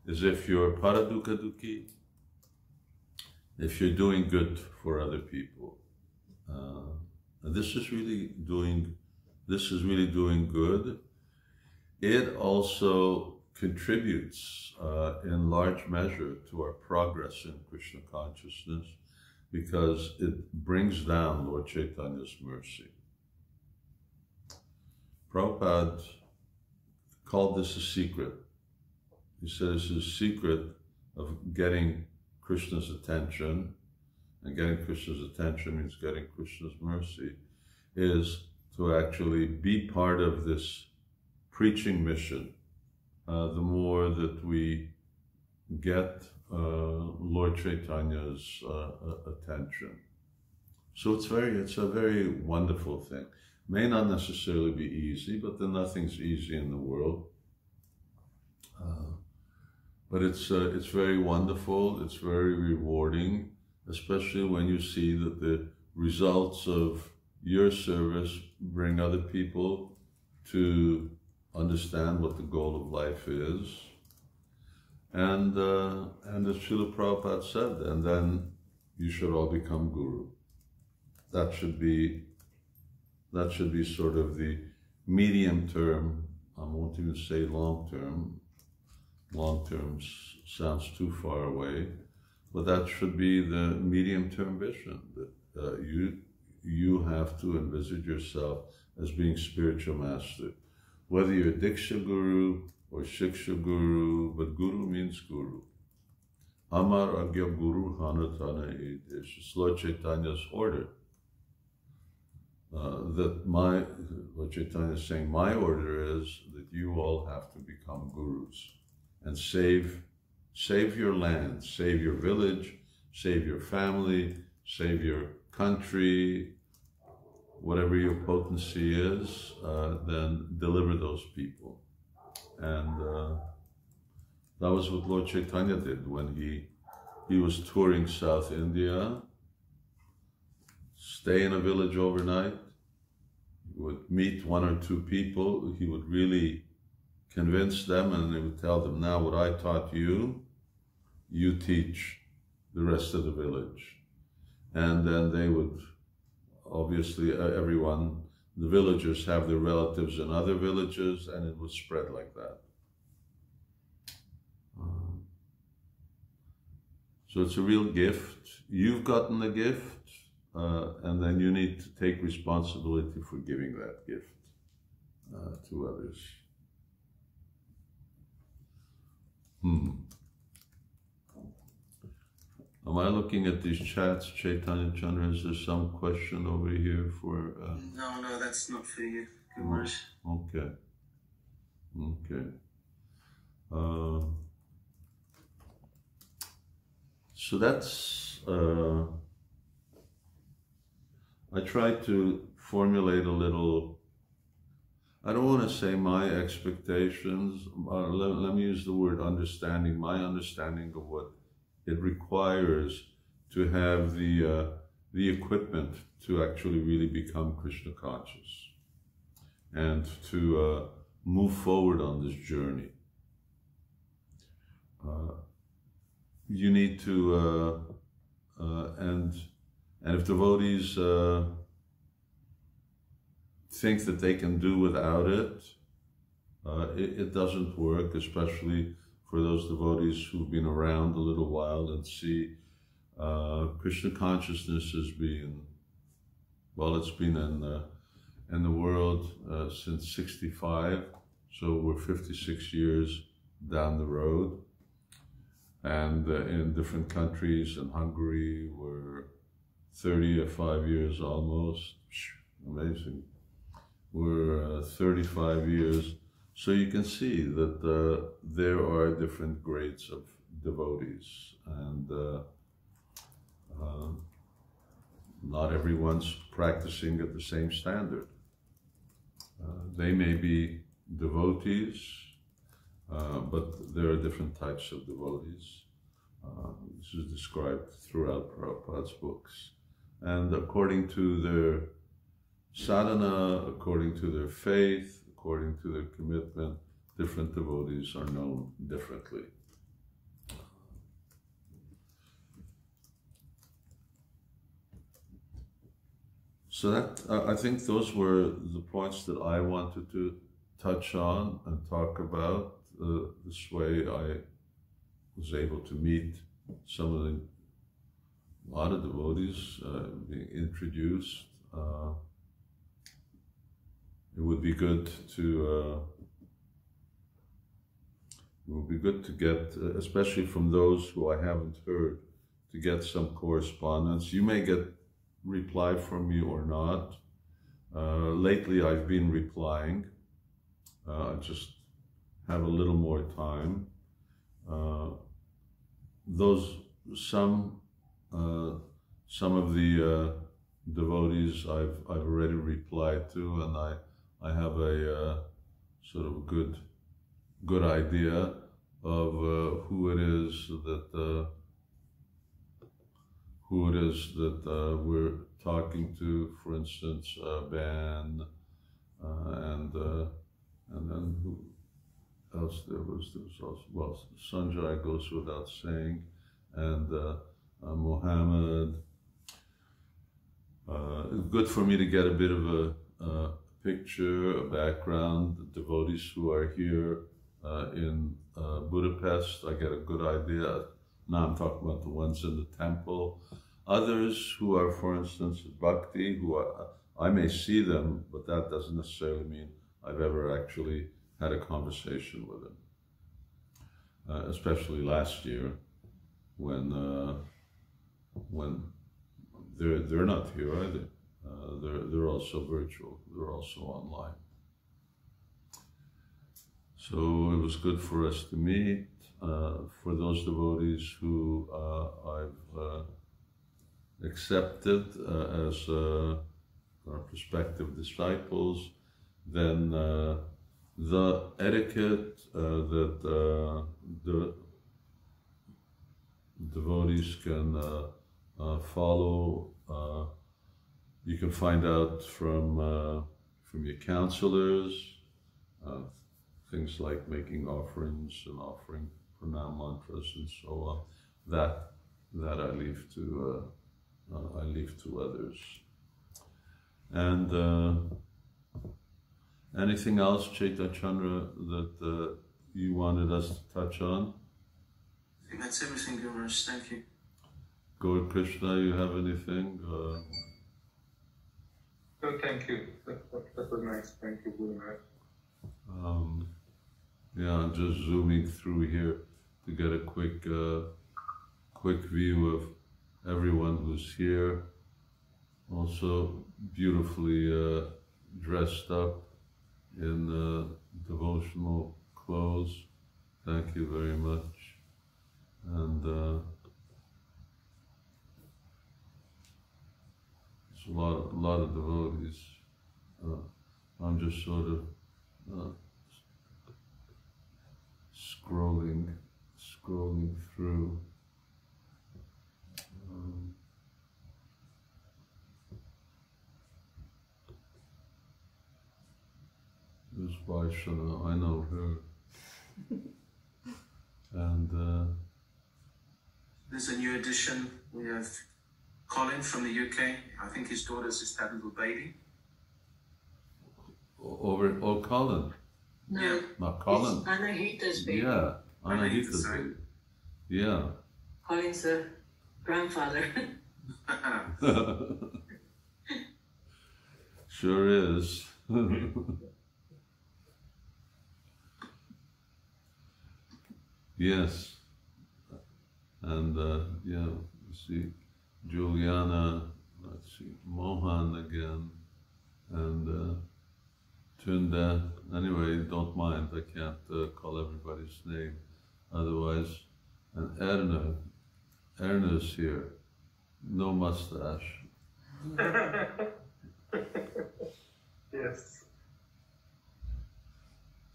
Speaker 1: as if you're paradukkha dukhi, if you're doing good for other people. And this is really doing good. It also contributes in large measure to our progress in Krishna consciousness, because it brings down Lord Chaitanya's mercy. Prabhupada called this a secret. He said this is a secret of getting Krishna's attention, and getting Krishna's attention means getting Krishna's mercy, is to actually be part of this preaching mission. The more that we get Lord Chaitanya's attention. So it's a very wonderful thing. May not necessarily be easy, but then nothing's easy in the world. But it's very wonderful, it's very rewarding, especially when you see that the results of your service bring other people to understand what the goal of life is. And as Srila Prabhupada said, and then you should all become guru. That should be sort of the medium term. I won't even say long term. Long term sounds too far away, but that should be the medium term vision, that you have to envisage yourself as being spiritual master. Whether you're Diksha Guru or Shiksha Guru, but Guru means Guru. Amar Agya Guru Hanatana Id. It's Lord Chaitanya's order. Lord Chaitanya is saying, my order is that you all have to become gurus and save your land, save your village, save your family, save your country, whatever your potency is, then deliver those people. And that was what Lord Chaitanya did when he was touring South India. Stay in a village overnight. He would meet one or two people. He would really convince them, and he would tell them, now what I taught you, you teach the rest of the village. And then they would, obviously everyone, the villagers have their relatives in other villages, and it would spread like that. So it's a real gift. You've gotten the gift. And then you need to take responsibility for giving that gift to others. Am I looking at these chats, Chaitanya Chandra? Is there some question over here for...
Speaker 2: No, that's not for you, Gumaraj.
Speaker 1: Okay. So that's... I try to formulate a little, I don't want to say my expectations, let me use the word understanding, my understanding of what it requires to have the equipment to actually really become Krishna conscious and to move forward on this journey. You need to, and if devotees think that they can do without it, it doesn't work, especially for those devotees who've been around a little while and see Krishna consciousness as being, well, it's been in the world since 65, so we're 56 years down the road. And in different countries, in Hungary, we're 35 years almost. Amazing. We're 35 years. So you can see that there are different grades of devotees, and not everyone's practicing at the same standard. They may be devotees, but there are different types of devotees. This is described throughout Prabhupada's books. And according to their sadhana, according to their faith, according to their commitment, different devotees are known differently. So that, I think those were the points that I wanted to touch on and talk about. This way I was able to meet a lot of devotees, being introduced. It would be good to get, especially from those who I haven't heard, to get some correspondence. You may get reply from me or not. Lately I've been replying. I just have a little more time. Some of the devotees I've already replied to, and I have a sort of good idea of who it is that we're talking to. For instance, Ben, and then who else there was? There was also, well, Sanjay goes without saying, and Mohammed. It's good for me to get a bit of a picture, a background. The devotees who are here in Budapest, I get a good idea. Now I'm talking about the ones in the temple. Others who are, for instance, Bhakti, I may see them, but that doesn't necessarily mean I've ever actually had a conversation with them. Especially last year, when they're not here either. They're also virtual. They're also online. So it was good for us to meet. For those devotees who I've accepted as our prospective disciples, then the etiquette that the devotees can follow, you can find out from your counselors, things like making offerings and offering pranam mantras and so on. That I leave to others. And anything else, Chaitanya Chandra, that you wanted us to touch on?
Speaker 2: I think that's everything, Guru Maharaj. Thank you.
Speaker 1: Gaur Krishna, you have anything?
Speaker 3: No, thank you. That was nice. Thank you, Guru Maharaj.
Speaker 1: Yeah, I'm just zooming through here to get a quick view of everyone who's here. Also beautifully dressed up in devotional clothes. Thank you very much. And it's a lot of devotees. I'm just sort of scrolling through. There's Vaishana, I know her. And
Speaker 2: there's a new addition. We have Colin from the UK. I think his daughter's just had a little baby.
Speaker 1: Colin.
Speaker 4: No,
Speaker 2: Yeah.
Speaker 1: Not Colin.
Speaker 4: it's Anahita's baby.
Speaker 1: Yeah, Anahita's
Speaker 2: sorry.
Speaker 1: baby. Yeah.
Speaker 4: Colin's the grandfather.
Speaker 1: Sure is. Yes. And yeah, you see Juliana, let's see, Mohan again, and Tunda. Anyway, don't mind, I can't call everybody's name otherwise. And Erna's here, no mustache.
Speaker 3: Yes.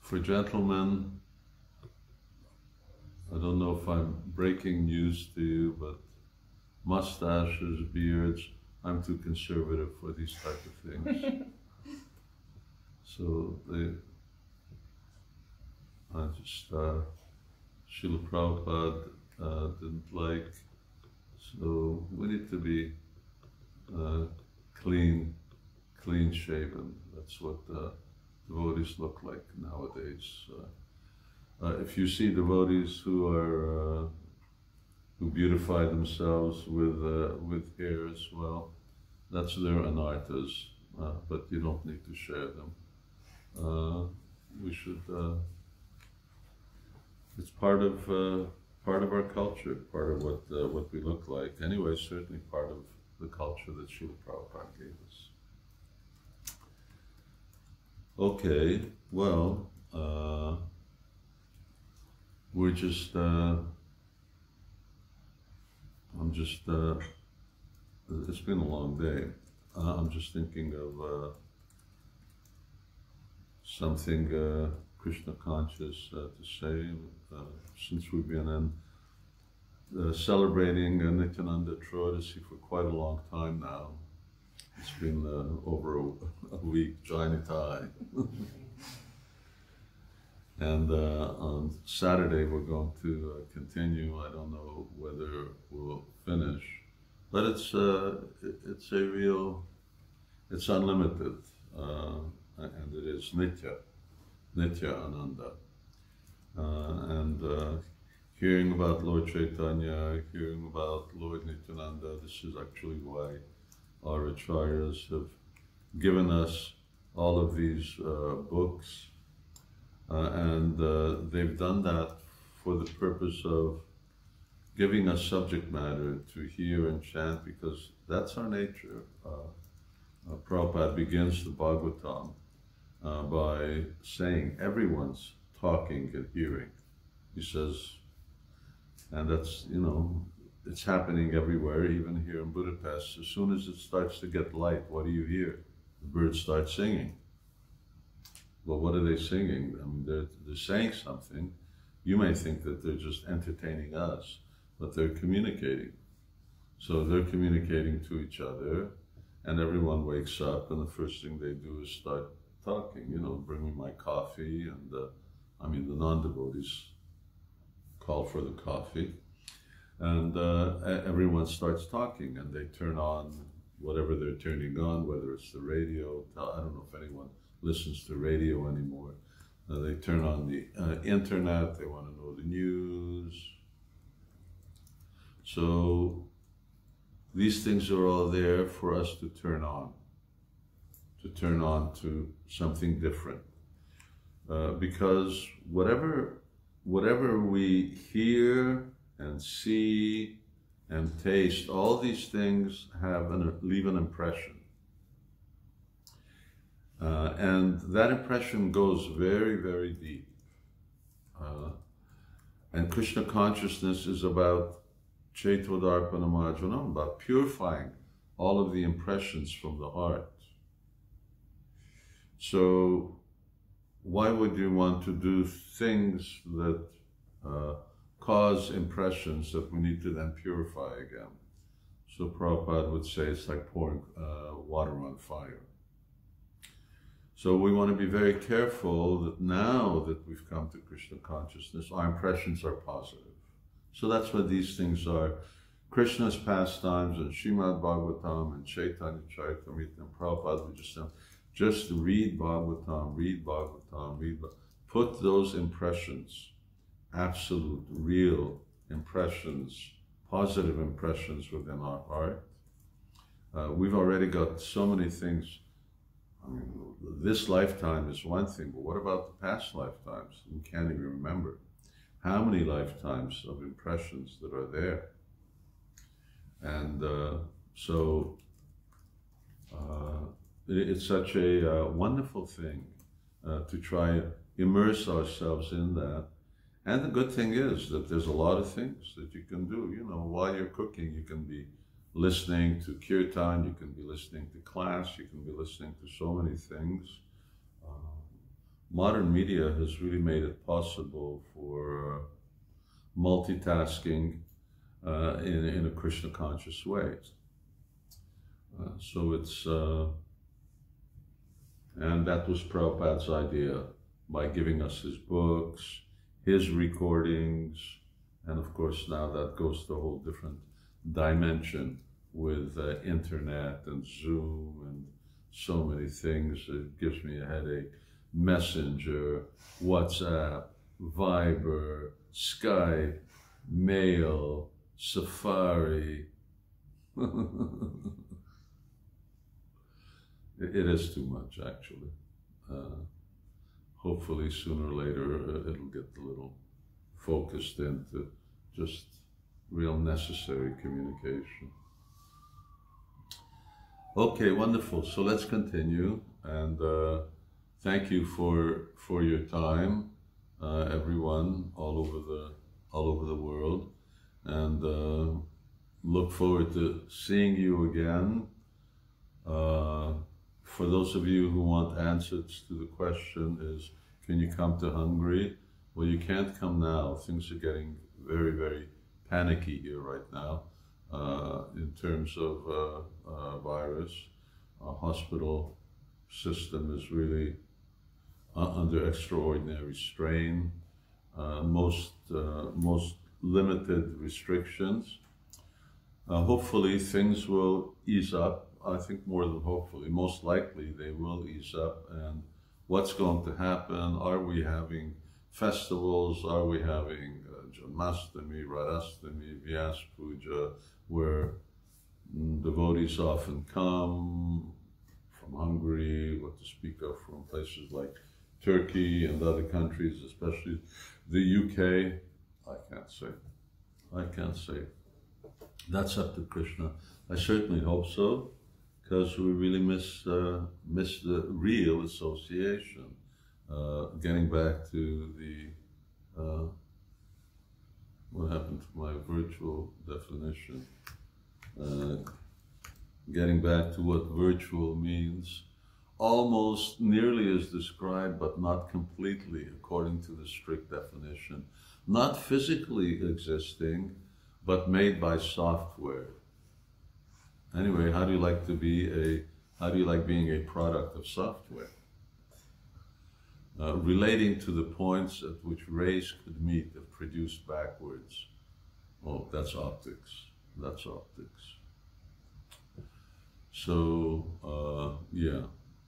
Speaker 1: For gentlemen, I don't know if I'm breaking news to you, but mustaches, beards, I'm too conservative for these type of things. So Srila Prabhupada didn't like, so we need to be clean shaven. That's what devotees look like nowadays. If you see devotees who beautify themselves with hair as well, that's their anarthas, but you don't need to share them. We should. It's part of our culture, part of what we look like. Anyway, certainly part of the culture that Srila Prabhupada gave us. Okay, well, we're just. It's been a long day. I'm just thinking of something Krishna conscious to say, since we've been celebrating Nityananda Trodasi for quite a long time now. It's been over a week, Jainitai. And on Saturday we're going to continue. I don't know whether we'll finish, but it's unlimited, and it is Nitya Ananda. And hearing about Lord Chaitanya, hearing about Lord Nityananda, this is actually why our acharyas have given us all of these books. And they've done that for the purpose of giving us subject matter to hear and chant, because that's our nature. Prabhupada begins the Bhagavatam by saying everyone's talking and hearing. He says, and that's, it's happening everywhere, even here in Budapest. As soon as it starts to get light, what do you hear? The birds start singing. Well, what are they singing? I mean, they're saying something. You may think that they're just entertaining us, but they're communicating. So they're communicating to each other, and everyone wakes up, and the first thing they do is start talking, bring me my coffee, and the non-devotees call for the coffee, and everyone starts talking, and they turn on whatever they're turning on, whether it's the radio. I don't know if anyone listens to radio anymore. They turn on the internet, they want to know the news. So these things are all there for us to turn on to something different. Because whatever we hear and see and taste, all these things leave an impression. And that impression goes very, very deep. And Krishna consciousness is about Chaitodarpana Marjanam, about purifying all of the impressions from the heart. So why would you want to do things that cause impressions that we need to then purify again? So Prabhupada would say it's like pouring water on fire. So we want to be very careful that now that we've come to Krishna consciousness, our impressions are positive. So that's what these things are. Krishna's pastimes and Srimad Bhagavatam and Chaitanya Charitamrita and Prabhupada would just read Bhagavatam, read Bhagavatam, read Bhagavatam. Put those impressions, absolute, real impressions, positive impressions within our heart. We've already got so many things. I mean, this lifetime is one thing, but what about the past lifetimes? We can't even remember. how many lifetimes of impressions that are there. And so it's such a wonderful thing to try immerse ourselves in that. And the good thing is that there's a lot of things that you can do. You know, while you're cooking, you can be listening to kirtan, you can be listening to class, you can be listening to so many things. Modern media has really made it possible for multitasking in a Krishna conscious way. So it's, and that was Prabhupada's idea, by giving us his books, his recordings, and of course now that goes to a whole different dimension with internet and Zoom and so many things. It gives me a headache. Messenger, WhatsApp, Viber, Skype, Mail, Safari. It is too much, actually. Hopefully sooner or later it'll get a little focused into just real necessary communication. Okay, wonderful. So let's continue, and thank you for your time, everyone all over the world, and look forward to seeing you again. For those of you who want answers to the question is, can you come to Hungary? Well, you can't come now. Things are getting very, very panicky here right now in terms of virus. Our hospital system is really under extraordinary strain. Most limited restrictions. Hopefully things will ease up. I think more than hopefully, most likely they will ease up. And what's going to happen? Are we having festivals? Are we having Janmashtami, Radhastami, Vyas Puja, where devotees often come from Hungary, what to speak of from places like Turkey and other countries, especially the UK? I can't say. That's up to Krishna. I certainly hope so, because we really miss the real association. Getting back to the, what happened to my virtual definition? Getting back to what virtual means, almost nearly as described, but not completely, according to the strict definition. Not physically existing, but made by software. Anyway, how do you like being a product of software? Relating to the points at which rays could meet if produced backwards. Oh, that's optics. That's optics. So, yeah,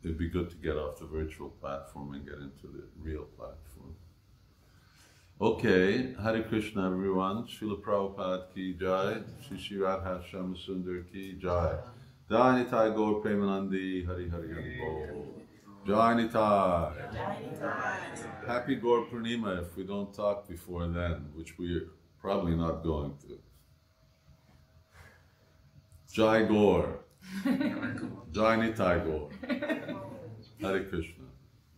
Speaker 1: it'd be good to get off the virtual platform and get into the real platform. Okay, Hare Krishna everyone, Srila Prabhupada ki jai, Shri Shri Radha Shyama Sundar ki jai, Jai Nitai Gaur Premanandi, Hari Hari Hari Bol, Jai Nitai. Happy Gaur Purnima if we don't talk before then, which we're probably not going to. Jai Gaur, Jai Nitai Gaur, Hare Krishna.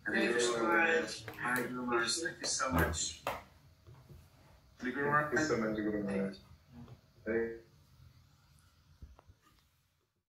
Speaker 2: Hare Krishna Maharaj. Hare Guru Maharaj, thank you so much. Guru Maharaj.
Speaker 3: Thank you so much, Guru Maharaj.